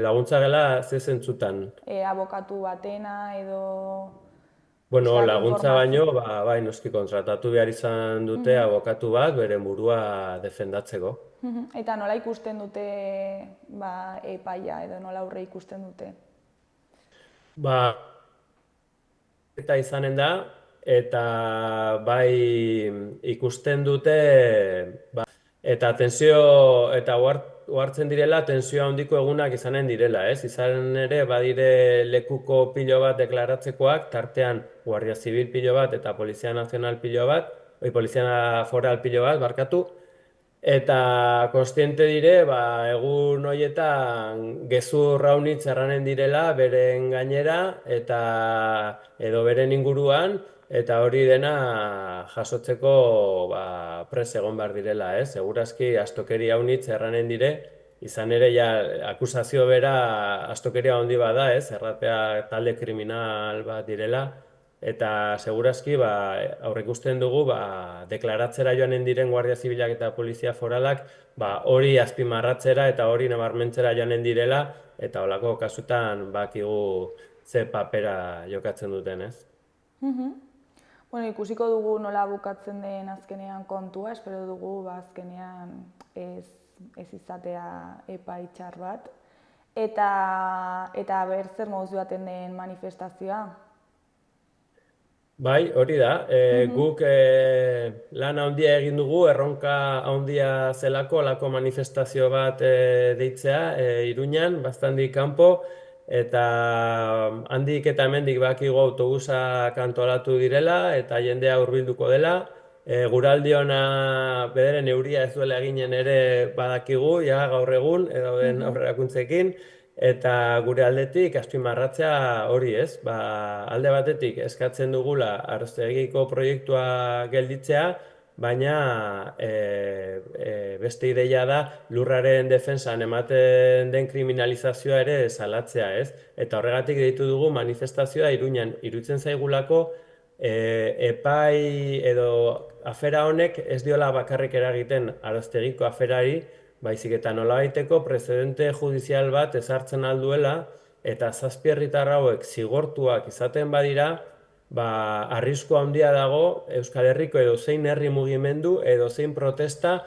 Laguntza gela ze zentzutan? Abokatu batena edo... Laguntza baino, bai noski kontratatu behar izan dute abokatu bat, beren burua defendatzeko. Eta nola ikusten dute epaia edo nola aurre ikusten dute? Eta izanen da, eta bai ikusten dute, eta tensio, eta ohartzen direla, tensio handiko egunak izanen direla, ez? Izan ere, badire lekuko pilo bat deklaratzekoak, tartean Guardia Zibil pilo bat eta Polizia Nazional pilo bat, Polizia Foral pilo bat, barkatu, eta kontziente dire, egun horietan gezur raunitz erranen direla, beren gainera, eta edo beren inguruan, eta hori dena jasotzeko prest egon behar direla, ez? Segurazki astokeria haunitz erranen dire, izan ere akusazio bera astokeria handi bada, ez? Erratea talde kriminal bat direla, eta segurazki aurreikusten dugu deklaratzera joanen diren Guardia Zibilak eta Polizia Foralak hori azpimarratzera eta hori nabarmentzera joanen direla, eta holako kasutan bakigu ze papera jokatzen duten, ez? Ikusiko dugu nola bukatzen den azkenean kontua, espero dugu azkenean ez izatea epai txar bat. Eta zer moduz joaten den manifestazioa? Bai, hori da. Guk lan handia egin dugu, erronka handia zelako, lako manifestazio bat deitzea, Iruñan, bastandi kanpo, eta handik eta hemendik bakigu autobusak antolatu direla, eta jendea hurbilduko dela. Guraldi ona bederen euria ez duela eginen ere badakigu, gaur egun, edo den aurrerakuntzekin, eta gure aldetik azpimarratzea hori ez, alde batetik eskatzen dugula Aroztegiko proiektua gelditzea, baina beste ideia da lurraren defentsan ematen den kriminalizazioa ere salatzea ez, eta horregatik deitu dugu manifestazioa Iruñan. Iruditzen zaigulako epai edo afera honek ez diola bakarrik eragiten Aroztegiko aferari, baizik eta nolabaiteko prezedente judizial bat ezartzen alduela, eta 7 herritar hauek zigortuak izaten badira, arrisku handia dago Euskal Herriko edozein herri mugimendu, edozein protesta,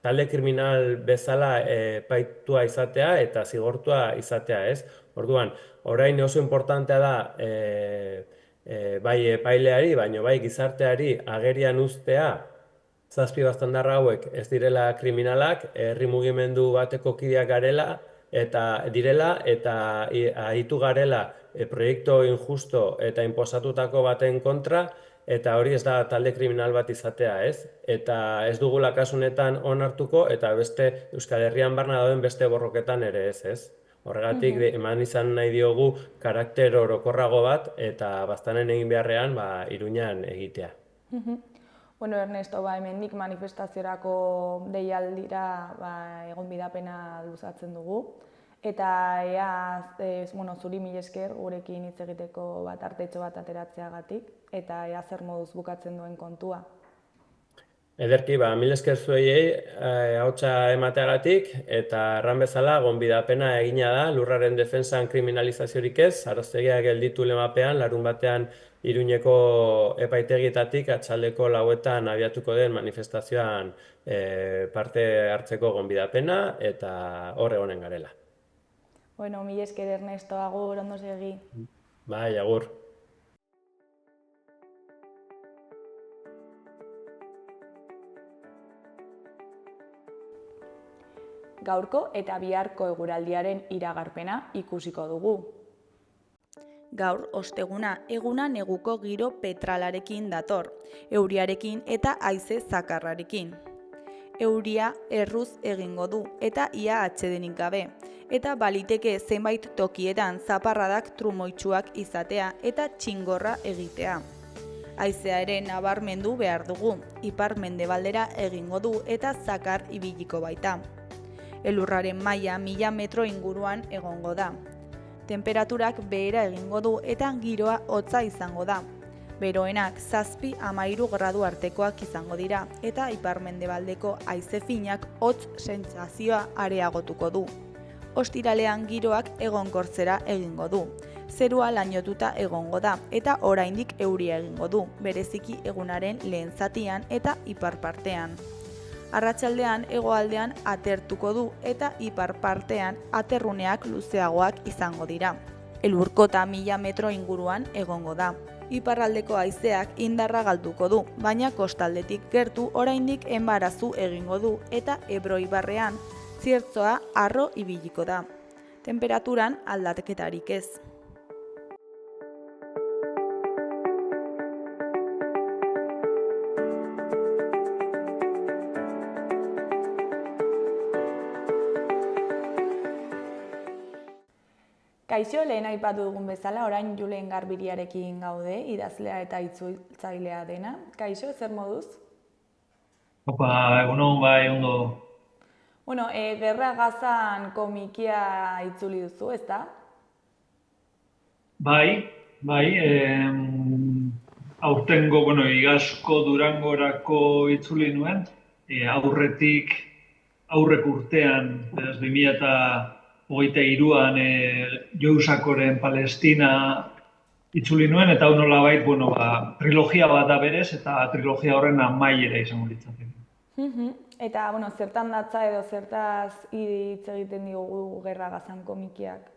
talde kriminal bezala epaitua izatea eta zigortua izatea, ez? Orduan, orain oso importantea da bai epaileari, baino bai gizarteari agerian uztea 7 baztandarra hauek ez direla kriminalak, herri mugimendu bateko kideak garela eta ahitu garela proiektu injusto eta inposatutako baten kontra, eta hori ez da talde kriminal bat izatea, ez? Eta ez dugula kasunetan onartuko, eta beste Euskal Herrian barna dauden beste borroketan ere ez? Horregatik eman izan nahi diogu karakter orokorrago bat, eta baztanen egin beharrean Iruñan egitea. Bueno, Ernesto, hemendik manifestaziorako deialdira egonbidapena luzatzen dugu. Eta zuri mila esker gurekin hitz egiteko artetxo bat ateratzeagatik, eta ea zer moduz bukatzen duen kontua. Ederki, mila esker zuei ahotsa emateagatik, eta erran bezala gonbidapena egina da, lurraren defentsan kriminalizaziorik ez, Aroztegia gelditu lemapean, larun batean Iruñeko epaitegietatik atxaldeko 4etan abiatuko den manifestazioan parte hartzeko gonbidapena, eta hor egonen garela. Bueno, mila esker Ernesto, agur, ondo segi. Bai, agur. Gaurko eta biharko eguraldiaren iragarpena ikusiko dugu. Gaur, osteguna, eguna neguko giro petralarekin dator, euriarekin eta haize zakarrarekin. Euria erruz egingo du eta ia atsedenik gabe, eta baliteke zenbait tokietan zaparradak trumoitsuak izatea eta txingorra egitea. Haizea ere nabarmendu behar dugu, ipar-mendebaldera egingo du eta zakar ibiliko baita. Elurraren maila 1000 metro inguruan egongo da. Temperaturak behera egingo du eta giroa hotza izango da. Beroenak 7–13 gradu artekoak izango dira eta ipar-mendebaldeko haize finak hotz sentsazioa areagotuko du. Ostiralean giroak egonkortzera egingo du. Zerua lainotuta egongo da eta oraindik euria egingo du, bereziki egunaren lehen zatian eta ipar partean. Arratsaldean hegoaldean atertuko du eta ipar partean aterruneak luzeagoak izango dira. Elurkota 1000 metro inguruan egongo da. Iparraldeko haizeak indarra galduko du, baina kostaldetik gertu oraindik enbarazu egingo du eta Ebro ibarrean ziertzoa harro ibiliko da. Temperaturan aldaketarik ez. Kaixo, lehen aipatu dugun bezala, orain Julen Garbiriarekin gaude, idazlea eta itzultzailea dena. Kaixo, zer moduz? Opa, egunon, bai, ondo. Bueno, Gerra Gazan komikia itzuli duzu, ezta? Bai, aurtengo, igazko Durangorako itzuli nuen, aurrek urtean, 2023an Jousakoren Palestina itzuli nuen, eta hau nolabait, trilogia bat da berez, eta trilogia horren amaiera izango litzateke. Eta, zertan datza edo zertaz hitz egiten diogu Gerra Gazan komikiak?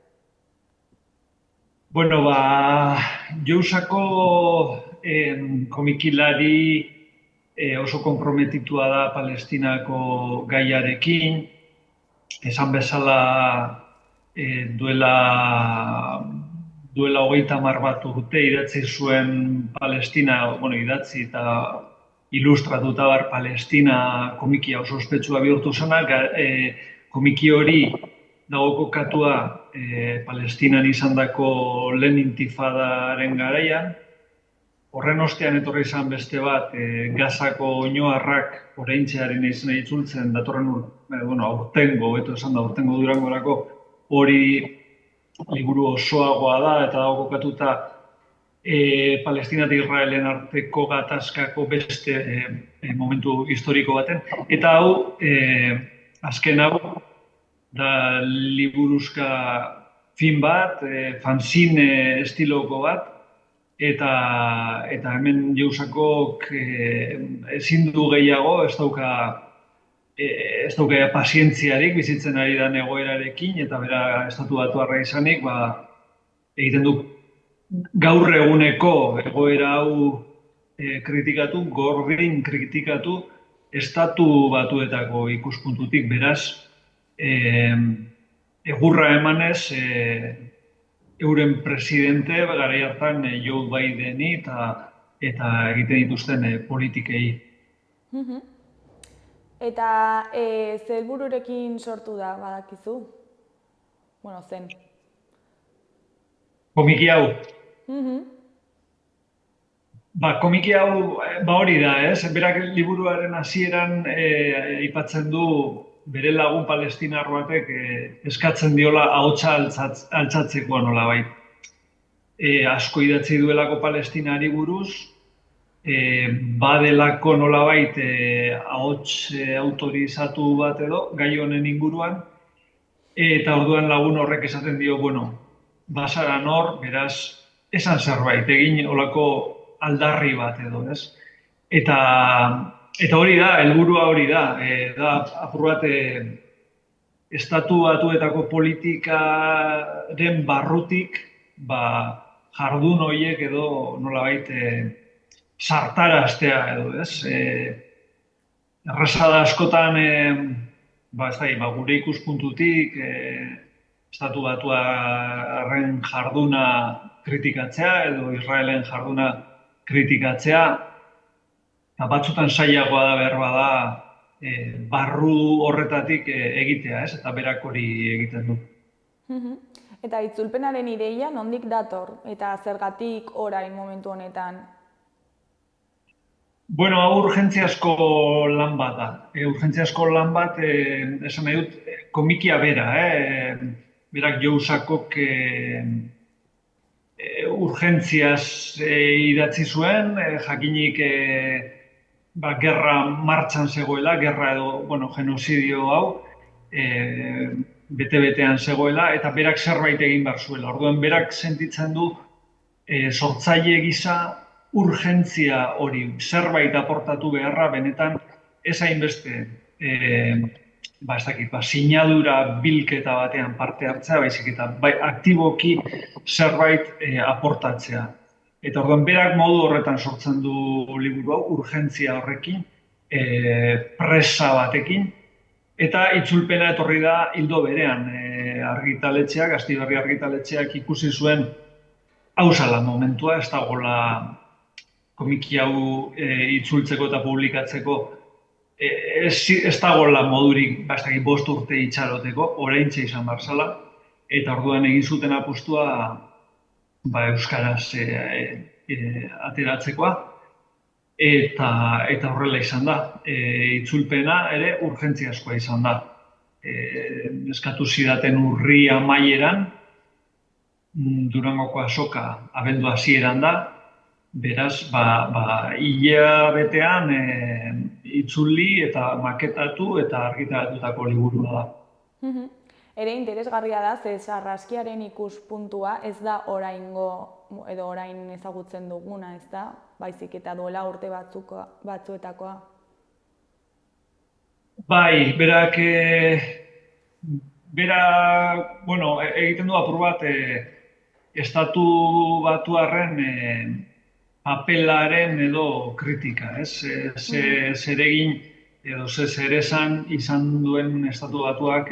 Jousako komikilari oso konprometitua da Palestinako gaiarekin, esan bezala duela 30 bat urte idatzi zuen Palestina, idatzi eta ilustratuta Palestina komikia oso ospetsua bihurtu zena, komiki hori dago kokatua Palestinan izandako lehen intifadaren garaian. Horren ostean etorri izan beste bat, Gazako oinuarrak oraintzearen izena itzultzen datorren aurtengo, beto esan da, aurtengo Durangorako, hori liburu osoagoa da eta dago kokatuta Palestina eta Israelen arteko gatazkako beste momentu historiko baten. Eta hau, azken hau, da liburuzka fin bat, fanzine estiloko bat, eta hemen Jousakok ezin du gehiago, ez dauka pazientziarik bizitzen ari da egoerarekin, eta bera estatu batuarra izanik, egiten du gaur eguneko egoera hau kritikatu, gordin kritikatu, estatu batuetako ikuspuntutik, beraz, egurra emanez, euren presidente, garai hartan Joe Bideni eta egiten dituzten politikei. Eta ze helbururekin sortu da, badakizu? Bueno, zen. Komiki hau. Komiki hau hori da, ez? Berak liburuaren hasieran aipatzen du bere lagun palestinar batek eskatzen diola ahotsa altzatzeko nolabait. Asko idatzi duelako Palestinari buruz, badelako nolabait ahots autorizatu bat edo gai honen inguruan, eta orduan lagun horrek esaten dio, basara nor, beraz, esan zerbait, egin olako aldarri bat edo, ez? Eta hori da, helburua hori da, apur bat estatu batuetako politikaren barrutik, jardun horiek edo nolabait sartaraztea edo, ez? Errezada askotan, gure ikuspuntutik, estatu batuaren jarduna kritikatzea edo Israelen jarduna kritikatzea, batzutan zailagoa da behar da barru horretatik egitea, ez? Eta berak hori egiten du. Eta itzulpenaren ideia nondik dator eta zergatik orain momentu honetan? Hau urgentziazko lan bat da. Urgentziazko lan bat, esan nahi dut, komikia bera. Berak Jousakok urgentziaz idatzi zuen, jakinik gerra martxan zegoela, gerra edo genozidio hau, bete-betean zegoela, eta berak zerbait egin behar zuela. Orduan, berak sentitzen du sortzaile gisa urgentzia hori, zerbait aportatu beharra, benetan ez hainbeste sinadura bilketa batean parte hartzea, baizik eta aktiboki zerbait aportatzea. Eta orduan, berak modu horretan sortzen du liburu hau, urgentzia horrekin, presa batekin, eta itzulpena etorri da hildo berean. Argitaletxeak, Astiberri argitaletxeak ikusi zuen hau zala momentua, ez dagoela komiki hau itzultzeko eta publikatzeko, ez dagoela modurik 5 urte itxaroteko, oraintxe izan behar zala, eta orduan egin zuten apustua euskaraz ateratzekoa, eta horrela izan da. Itzulpena ere urgentziazkoa izan da. Eskatu zidaten urri amaieran, Durangoko azoka abendu hasieran da, beraz, hilabetean itzuli eta maketatu eta argitaratutako liburua da. Ere interesgarria da, ze sarraskiaren ikuspuntua ez da oraingo edo orain ezagutzen duguna, ez da? Baizik eta duela urte batzuetakoa. Bai, berak egiten du apur bat estatu batuarren papelaren edo kritika, ez? Zer egin edo zer esan izan duen estatu batuak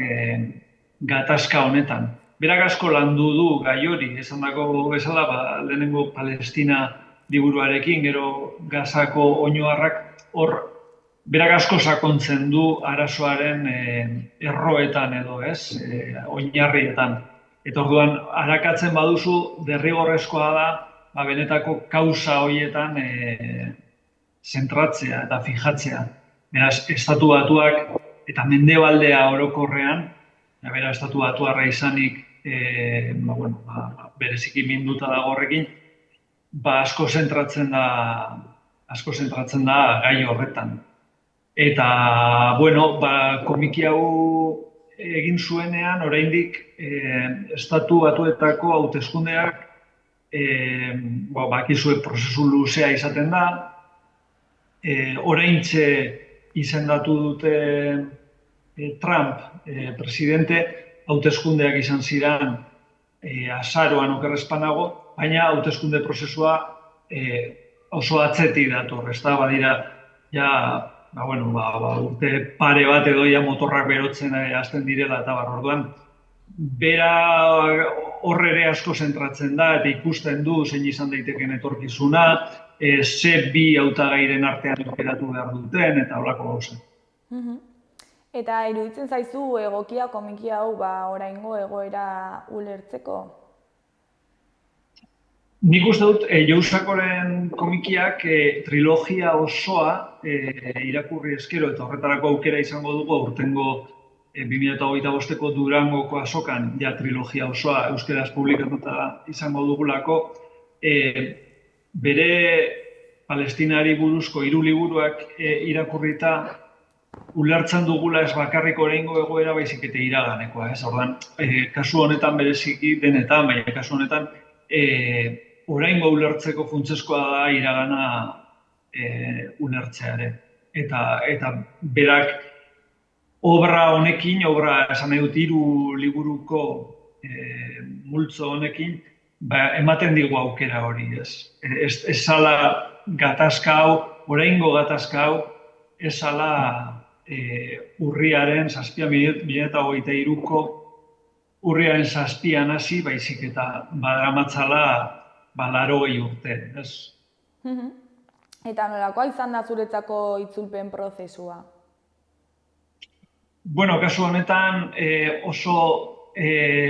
gatazka honetan. Berak asko landu du gai hori, esan dako bezala, lehenengo Palestina liburuarekin, gero Gazako oinuarrak hor berak asko sakontzen du arazoaren erroetan edo, ez, oinarrietan. Eta orduan, arakatzen baduzu, derrigorrezkoa da, benetako kausa horietan zentratzea eta fijatzea. Beraz, Estatu Batuak eta mendebaldea orokorrean, bera Estatu Batuarra izanik, bereziki minduta dago horrekin, asko zentratzen da gai horretan. Eta, komiki hau egin zuenean, oraindik Estatu Batuetako hauteskundeak, bakizue prozesu luzea izaten da, oraintxe izendatu dute Trump presidente, hauteskundeak izan ziren azaroan okerrezpanago, baina hauteskunde prozesua oso atzetik dator, ez da, badira, urte pare bat edo motorrak berotzen hasten direla eta orduan, bera horre ere asko zentratzen da eta ikusten du zein izan daiteken etorkizuna, ze bi hautagairen artean aukeratu behar duten eta horako gauza. Eta iruditzen zaizu egokia komiki hau oraingo egoera ulertzeko? Nik uste dut, Jousakoren komikiak trilogia osoa irakurri eskero eta horretarako aukera izango dugu aurtengo 2025ko Durangoko azokan trilogia osoa euskeraz publikatuta izango dugulako. Bere Palestinari buruzko 3 liburuak irakurrita ulertzen dugula ez bakarrik oraingo egoera baizik eta iraganekoa. Orduan, kasu honetan bereziki denetan, baina kasu honetan oraingo ulertzeko funtsezkoa da iragana ulertzeare. Eta berak obra honekin, esan nahi dut 3 liburuko multzo honekin, ematen digu aukera hori, ez. Ez zala gatazka hau, oraingo gatazka hau, ez zala urriaren 2023ko urriaren 7an hasi, baizik eta badaramatzala 80 urte, ez? Eta nolakoa izan da zuretzako itzulpen prozesua? Kasu honetan oso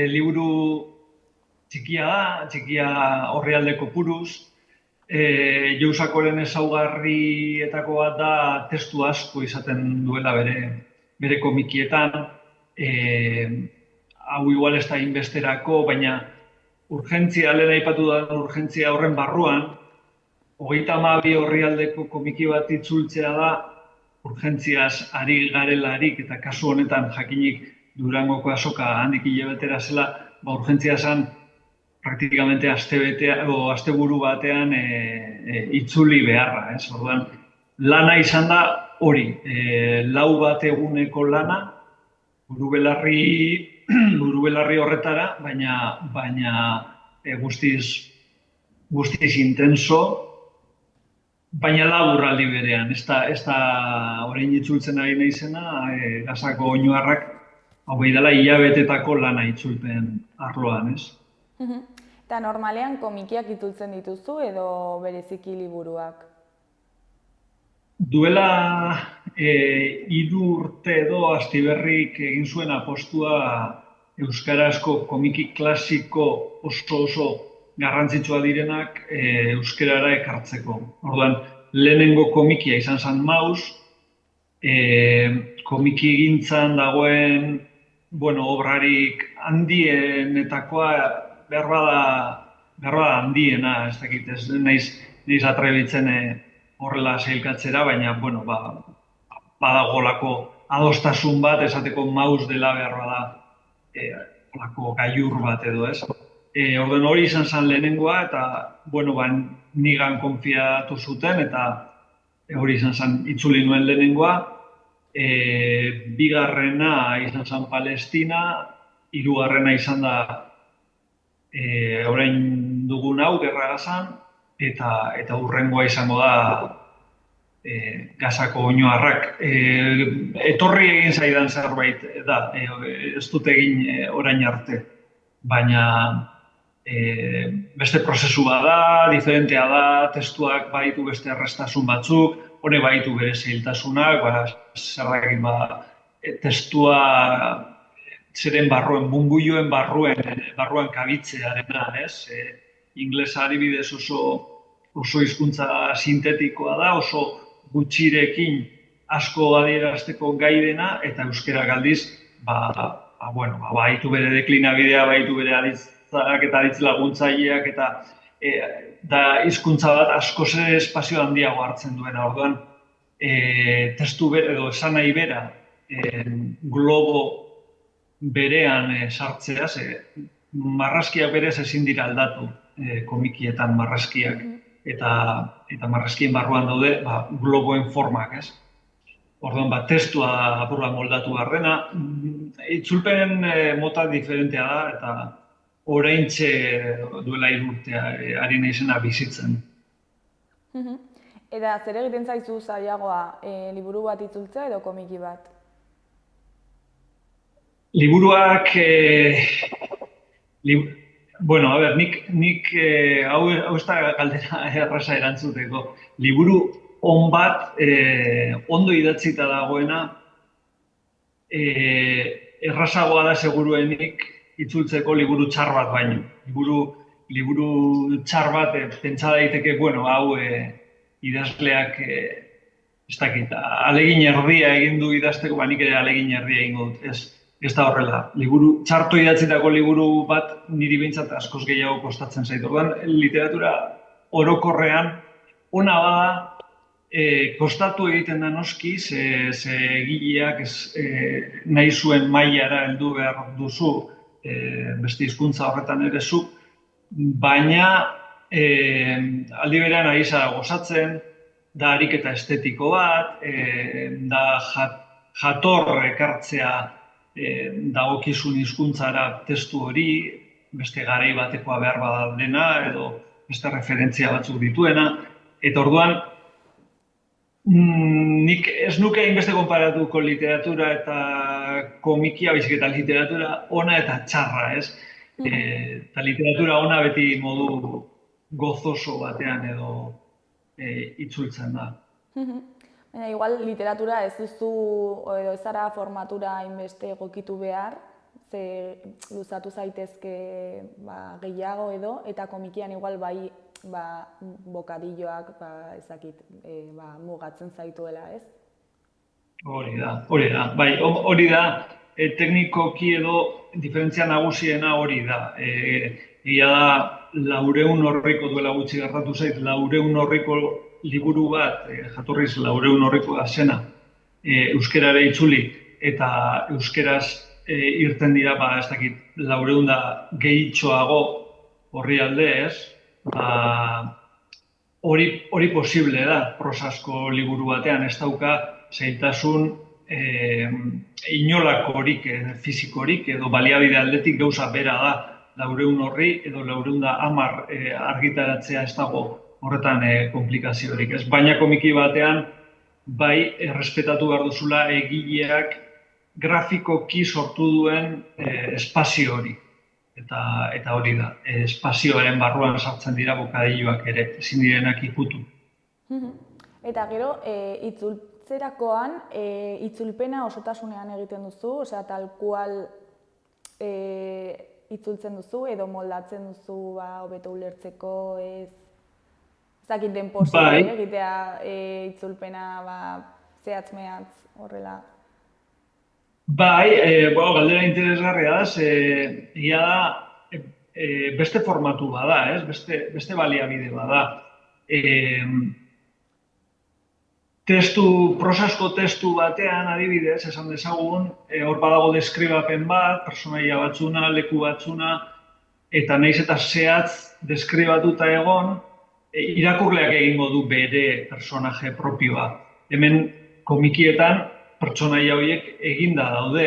liburu txikia da, txikia orrialdeko puruz. Jousakoren ezaugarrietako bat da testu asko izaten duela bere komikietan. Hau igual ez da inbesterako, baina urgentzia, lehen aipatu da urgentzia horren barruan, 32 orrialdeko komiki bat itzultzea da, urgentziaz ari garelarik eta kasu honetan jakinik Durangoko azoka handik hilabetera zela, urgentzia zen praktikamente asteburu batean itzuli beharra. Orduan, lana izan da hori, 4 bat eguneko lana, burubelarri horretara, baina guztiz intenso, baina laburraldi berean. Ez da orain itzultzen ari naizena, Gazako oinuarrak, hau dela hilabetetako lana itzulpen arloan, ez? Eta normalean komikiak itzultzen dituzu edo bereziki liburuak? Duela 3 urte edo Astiberrik egin zuen apostua euskarazko komiki klasiko oso garrantzitsua direnak euskarara ekartzeko. Orduan, lehenengo komikia izan zen Maus, komiki egintzan dagoen obrarik handienetakoa behar bada handiena, ez dakit, ez naiz atrebitzen horrela sailkatzera, baina, badagolako adostasun bat, esateko Maus dela behar bada olako gailur bat edo, ez? Orduan hori izan zen lehenengoa, eta, nigan konfiatu zuten, eta hori izan zen itzuli nuen lehenengoa. Bigarrena izan zen Palestina, 3. izan da orain dugun hau, Gerra Gazan, eta hurrengoa izango da Gazako oinuarrak. Etorri egin zaidan zerbait da, ez dut egin orain arte, baina beste prozesua da, diferentea da, testuak baditu beste errestasun batzuk, hori baitu bere zailtasunak, zerrakit, testua zeren barruen, bunguioen barruan kabitzearena, ez? Inglesa adibidez oso hizkuntza sintetikoa da, oso gutxirekin asko adierazteko gai dena, eta euskera aldiz, baitu bere deklinabidea, baitu bere aditzak eta aditz laguntzaileak, eta da hizkuntza bat asko zer espazio handiago hartzen duena. Orduan, testu bere edo esan nahi bera, globo berean sartzea, marrazkiak berez ezin dira aldatu komikietan marrazkiak, eta marrazkien barruan daude globoen formak, ez? Orduan, testua apurra moldatu garrena, itzulpenen mota diferentea da, eta oraintxe duela 3 urtea ari naizena bizitzen. Eta zer egiten zaizu zailagoa, liburu bat itzultzea edo komiki bat? Liburuak, nik hau ez da galdera erraza erantzuteko. Liburu on bat, ondo idatzita dagoena, errazagoa da seguruenik itzultzeko liburu txar bat baino. Liburu txar bat, pentsa daiteke, hau idazleak, ez dakit, alegin erdia egin du idazteko, nik ere alegin erdia egingo dut, ez da horrela. Txarto idatzitako liburu bat niri behintzat askoz gehiago kostatzen zaitu. Orduan, literatura orokorrean ona bada, kostatu egiten da noski, ze egileak nahi zuen mailara heldu behar duzu, beste hizkuntza horretan ere zu, baina aldi berean ari zara gozatzen, da ariketa estetiko bat, da jator ekartzea dagokizun hizkuntzara testu hori, beste garai batekoa behar badalena, edo beste referentzia batzuk dituena, eta orduan, nik ez nuke hainbeste konparatuko literatura eta komikia, baizik eta literatura ona eta txarra, ez? Eta literatura ona beti modu gozoso batean edo itzultzen da. Baina, igual, literatura ez duzu, edo ez zara formatura hainbeste egokitu behar, ze luzatu zaitezke gehiago edo, eta komikian igual bai bokadilloak mugatzen zaituela, ez? Hori da. Bai, hori da, teknikoki edo diferentzia nagusiena hori da. Egia da, 400 horriko duela gutxi gertatu zait, 400 horriko liburu bat, jatorriz 400 horriko da zena, euskerara itzuli, eta euskeraz irten dira, ez dakit, 400 da gehitxoago horri alde, ez? Hori posible da, prosasko liburu batean, ez dauka zailtasun inolakorik, fizikorik, edo baliabide aldetik gauza bera da, 400 horri edo 410 argitaratzea ez dago horretan komplikaziorik. Baina komiki batean, bai, errespetatu behar duzula egileak grafikoki sortu duen espazio hori. Eta hori da, espazioaren barruan sartzen dira bokadilloak ere, ezin direnak ikutu. Eta gero, itzultzerakoan, itzulpena osotasunean egiten duzu, osea, tal kual itzultzen duzu, edo moldatzen duzu hobeto ulertzeko, ezakit den posible egitea itzulpena zehatz-mehatz horrela. Bai, galdera interesgarria da, egia da, beste formatu bada, beste baliabide bada. Prosasko testu batean, adibidez, esan dezagun, hor badago deskribapen bat, personaia batzuna, leku batzuna, eta nahiz eta zehatz deskribatuta egon, irakurleak egingo du bere personaje propioa. Hemen komikietan, pertsonaia horiek eginda daude,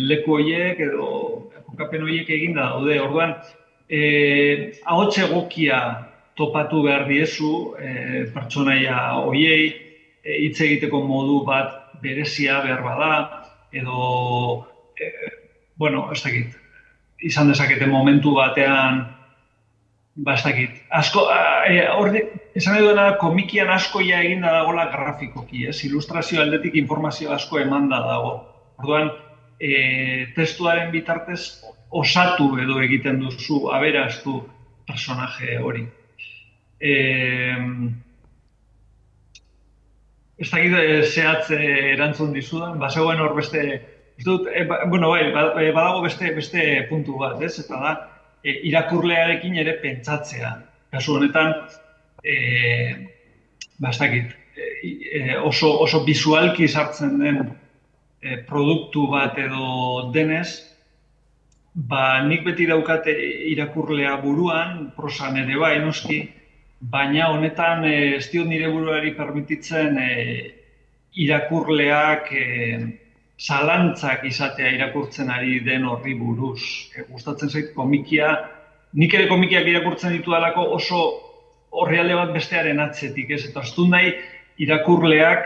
leku horiek edo kokapen horiek eginda daude. Orduan, ahots egokia topatu behar diezu pertsonaia horiei, hitz egiteko modu bat berezia behar bada, edo, ez dakit, izan dezakete momentu batean Bastakit. Asko, esan nahi duena, komikian asko ja eginda dagoela grafikoki, ez? Ilustrazio aldetik informazio asko emanda dago. Orduan, testuaren bitartez osatu edo egiten duzu, aberaztu personaje hori. Ez dakit zehatz erantzun dizudan, bazegoen hor beste, badago beste puntu bat, ez? Eta da, irakurlearekin ere pentsatzea. Kasu honetan, ez dakit, oso bisualki sartzen den produktu bat edo denez, nik beti daukate irakurlea buruan, prosan ere bai, noski, baina honetan ez diot nire buruari permititzen irakurleak zalantzak izatea irakurtzen ari den horri buruz. Gustatzen zait komikia, nik ere komikiak irakurtzen ditudalako oso orrialde bat bestearen atzetik, ez? Eta ez dut nahi irakurleak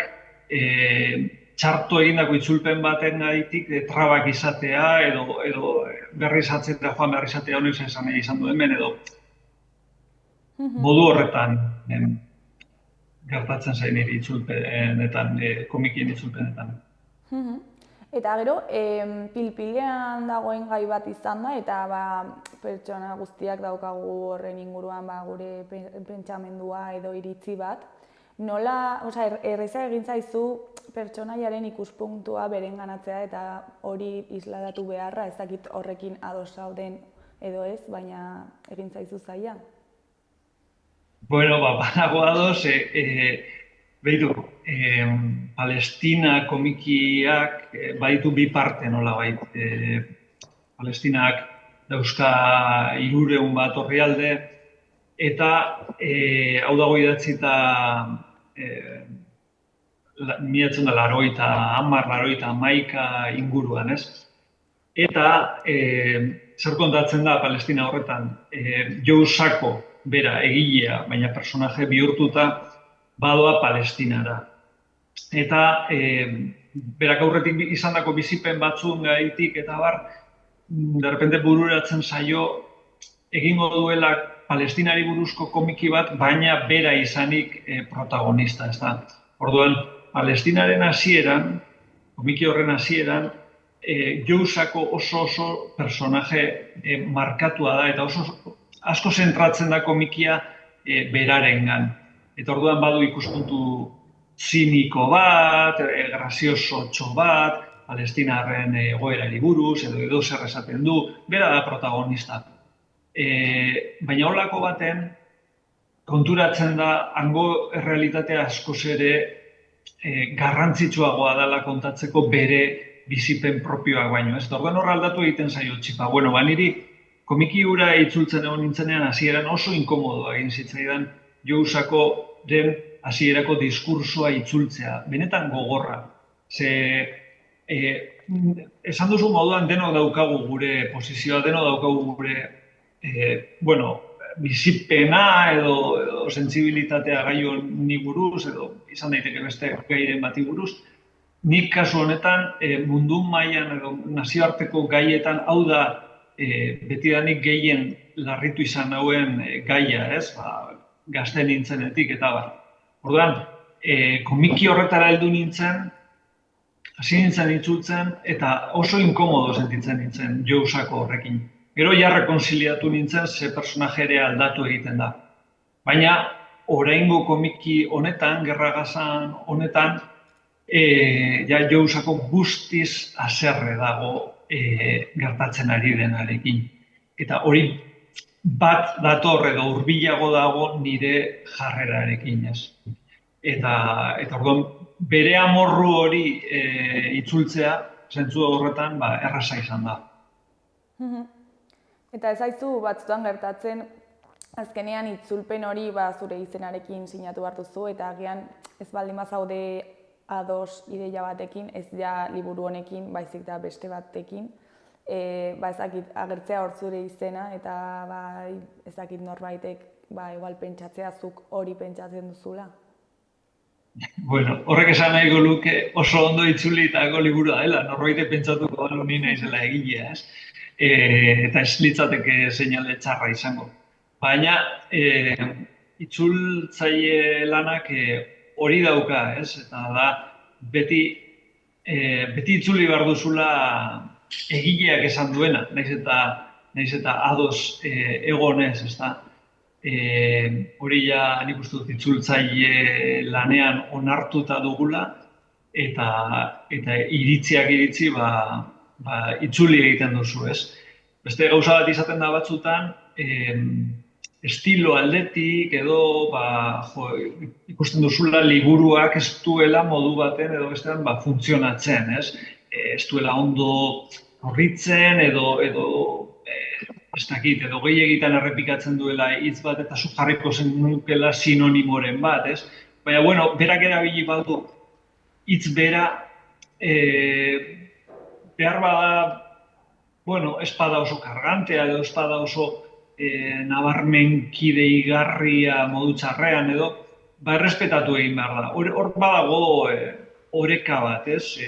txarto egindako itzulpen baten gaitik trabak izatea edo berriz atzera joan berriz izatea honek esan nahi izan du hemen edo modu horretan gertatzen zain niri itzulpenetan, komikien itzulpenetan. Eta gero, pil-pilean dagoen gai bat izan da, eta pertsona guztiak daukagu horren inguruan gure pentsamendua edo iritzi bat. Nola, erreza egin zaizu pertsonaiaren ikuspuntua berenganatzea eta hori isladatu beharra, ez dakit horrekin ados zauden edo ez, baina egin zaizu zaila? Bueno, banago ados, behitu, Palestina komikiak baditu bi parte nola bait. Palestinak dauzka 300 bat orrialde, eta hau dago idatzita 1980 inguruan, ez? Eta zer kontatzen da Palestina horretan, Joe Sacco bera egilea, baina personaje bihurtuta badoa Palestinara. Eta berak aurretik izandako bizipen batzuen gaitik eta derrepente bururatzen zaio egingo duela Palestinari buruzko komiki bat, baina bera izanik protagonista, ez da. Orduan, Palestinaren hasieran, komiki horren hasieran, Joe Sacco oso personaje markatua da, eta oso asko zentratzen da komikia berarengan. Eta orduan badu ikuspuntu ziniko bat, graziosotxo bat, Palestinarren egoerari buruz, edo zer esaten du, bera da protagonista. Baina horlako baten, konturatzen da, hango errealitatea askoz ere garrantzitsuagoa dela kontatzeko bere bizipen propioak baino. Ez orduan horra aldatu egiten zaio txipa. Bueno, niri komiki hura itzultzen egon nintzenean hasieran oso inkomodoa egin zitzaidan Joe Saccoren hasierako diskursoa itzultzea. Benetan gogorra. Esan duzu moduan denok daukagu gure posizioa, denok daukagu gure bizipena edo sentsibilitatea gai honi buruz, edo izan daiteke beste gairen bati buruz. Nik kasu honetan mundu mailan edo nazioarteko gaietan hau da betidanik gehien larritu izan hauen gaia, ez? Gazte nintzenetik eta bar. Orduan, komiki horretara heldu nintzen, hasi nintzen itzultzen eta oso inkomodo sentitzen nintzen Joe Sacco horrekin. Gero ja rekonziliatu nintzen ze personaje ere aldatu egiten da. Baina, oraingo komiki honetan, Gerra Gazan honetan, Joe Sacco guztiz haserre dago gertatzen ari denarekin. Eta hori bat dator edo hurbilago dago nire jarrerarekin, ez. Eta orduan, bere amorru hori itzultzea, zentzu horretan, erraza izan da. Eta ez zaizu batzutan gertatzen, azkenean itzulpen hori zure izenarekin sinatu behar duzu, eta agian ez baldin bazaude ados ideia batekin, ez ja liburu honekin, baizik da beste batekin, ezakit agertzea hor zure izena, eta ezakit norbaitek igual pentsatzea zuk hori pentsatzen duzula. Bueno, horrek esan nahiko luke oso ondo itzulitako liburua dela, norbaitek pentsatuko balu ni naizela egilea, ez? Eta ez litzateke seinale txarra izango. Baina itzultzaile lanak hori dauka, ez? Eta da, beti itzuli behar duzula egileak esan duena, naiz eta ados egonez, ezta? Hori ja nik uste dut itzultzaile lanean onartuta dugula, eta iritziak iritzi itzuli egiten duzu, ez? Beste gauza bat izaten da batzutan, estilo aldetik edo ikusten duzula liburuak ez duela modu baten edo bestean funtzionatzen, ez? Ez duela ondo horritzen edo ez dakit, edo gehiegitan errepikatzen duela hitz bat eta zu jarriko zenukela sinonimoren bat, ez? Baina, bueno, berak erabili badu hitz bera, behar bada, bueno, ez bada oso kargantea edo ez bada oso nabarmenki deigarria modu txarrean edo, errespetatu egin behar da. Hor badago oreka bat, ez?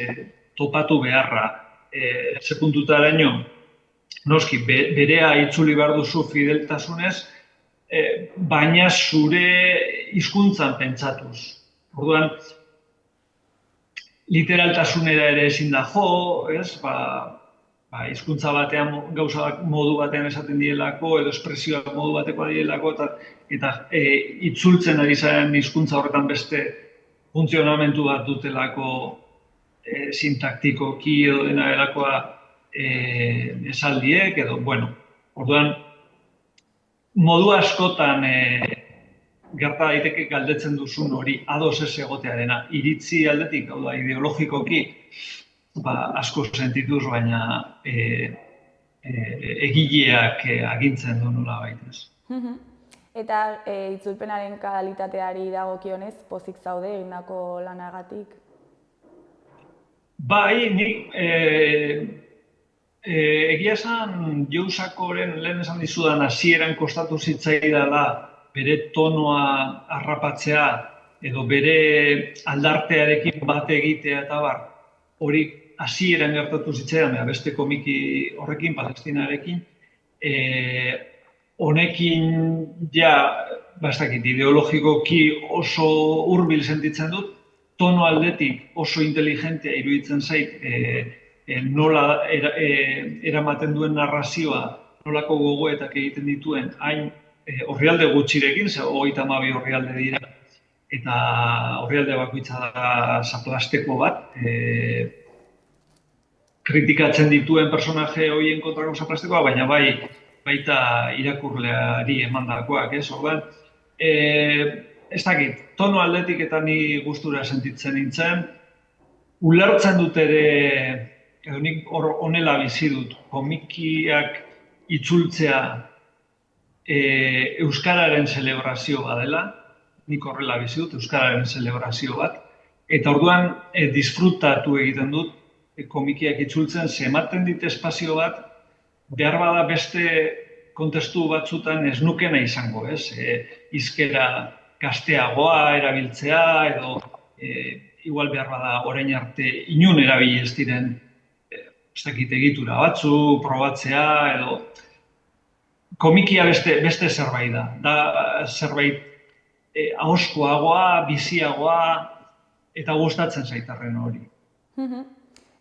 Topatu beharra. Ze puntutaraino, noski, berea itzuli behar duzu fideltasunez, baina zure hizkuntzan pentsatuz. Orduan, literaltasunera ere ezin da jo, ez? Hizkuntza batean gauzak modu batean esaten dielako edo espresioak modu bateko dielako eta itzultzen ari zaren hizkuntza horretan beste funtzionamentu bat dutelako sintaktikoki edo dena delakoa esaldiek edo, bueno, orduan modu askotan gerta daiteke galdetzen duzun hori ados ez egotearena, iritzi aldetik, hau da, ideologikoki, asko sentituz, baina egileak agintzen du nola baitez. Eta itzulpenaren kalitateari dagokionez, pozik zaude egindako lanagatik? Bai, nik egia esan Jousakoren lehen esan dizudan hasieran kostatu zitzaidala bere tonoa harrapatzea edo bere aldartearekin bat egitea eta hori hasieran gertatu zitzaidan, beste komiki horrekin, Palestinarekin, honekin ja, ideologikoki oso hurbil sentitzen dut, tono aldetik oso inteligentea iruditzen zait, nola eramaten duen narrazioa, nolako gogoetak egiten dituen, hain orrialde gutxirekin, ze 32 orrialde dira, eta orrialde bakoitza da zaplasteko bat, kritikatzen dituen personaje horien kontrako zaplastekoa, baina baita irakurleari emandakoak, ez? Orduan, ez dakit, tono aldetik eta ni gustura sentitzen nintzen, ulertzen dut ere, edo nik honela bizi dut, komikiak itzultzea euskararen zelebrazio badela, nik horrela bizi dut, euskararen zelebrazio bat, eta orduan disfrutatu egiten dut komikiak itzultzen, ematen dit espazio bat, behar bada beste kontestu batzutan ez nukena izango, ez? Hizkera gazteagoa erabiltzea, edo igual behar bada orain arte inun erabili ez diren egitura batzu, probatzea, edo komikia beste zerbait da. Da zerbait ahoskoagoa, biziagoa, eta gustatzen zaitarren hori.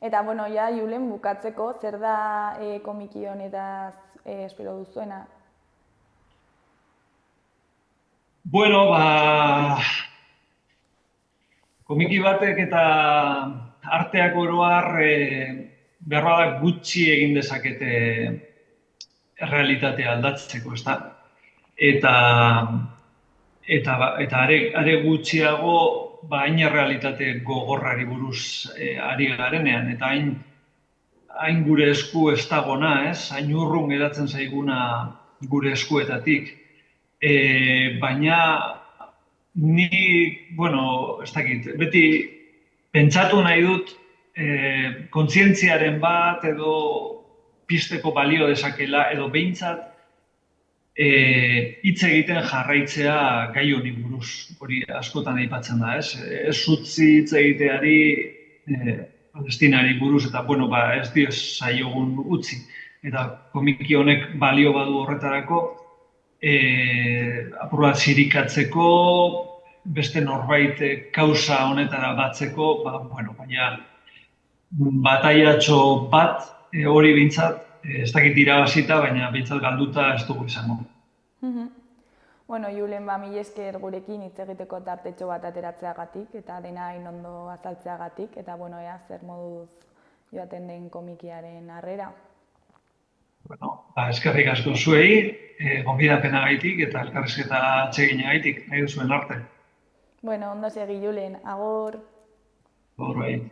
Eta, bueno, ja, Julen, bukatzeko, zer da komiki honetaz espero duzuena? Bueno, komiki batek eta arteak oroar behar bada gutxi egin dezakete realitatea aldatzeko, ezta? Eta are gutxiago hain realitate gogorrari buruz ari garenean, eta hain gure esku ez dagona, ez? Hain urrun geratzen zaiguna gure eskuetatik. Baina ni, bueno, ez dakit, beti pentsatu nahi dut kontzientziaren bat edo pizteko balio dezakela, edo behintzat hitz egiten jarraitzea gai honi buruz, hori askotan aipatzen da, ez? Ez utzi hitz egiteari Palestinari buruz, eta, bueno, ez dio saiogun utzi. Eta komiki honek balio badu horretarako, apur bat zirikatzeko, beste norbait kausa honetara batzeko, baina bataiatxo bat, hori bintzat, ez dakit irabazita, baina bintzat galduta ez dugu izango. Bueno, Julen, mila esker gurekin hitz egiteko tartetxo bat ateratzeagatik eta dena hain ondo azaltzeagatik eta ea zer moduz joaten den komikiaren harrera. Eskerrik asko zuei, gonbidapenagaitik eta elkarrizketa atseginagaitik, nahi duzuen arte. Ondo segi, Julen, agur. Agur bai.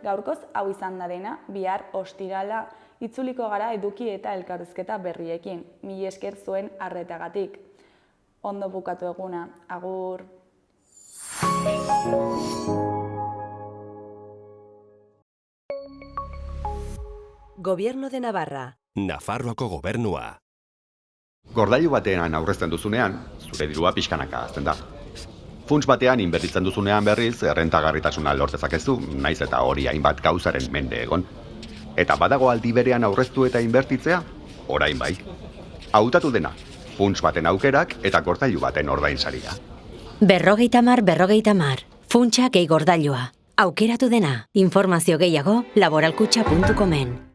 Gaurkoz hau izan da dena, bihar ostirala itzuliko gara eduki eta elkarrizketa berriekin. Mila esker zuen arretagatik. Ondo bukatu eguna, agur. Gobierno de Navarra. Nafarroako gobernua. Gordailu batean aurrezten duzunean, zure dirua pixkanaka hazten da. Funts batean inbertitzen duzunean berriz, errentagarritasuna lortezakezu, naiz eta hori hainbat gauzaren mende egon. Eta badago aldi berean aurreztu eta inbertitzea, orain bai. Hautatu dena, funts baten aukerak eta gordailu baten ordainsaria. 50-50, funtsa gehi gordailua. Aukeratu dena, informazio gehiago laboralkutxa.comen.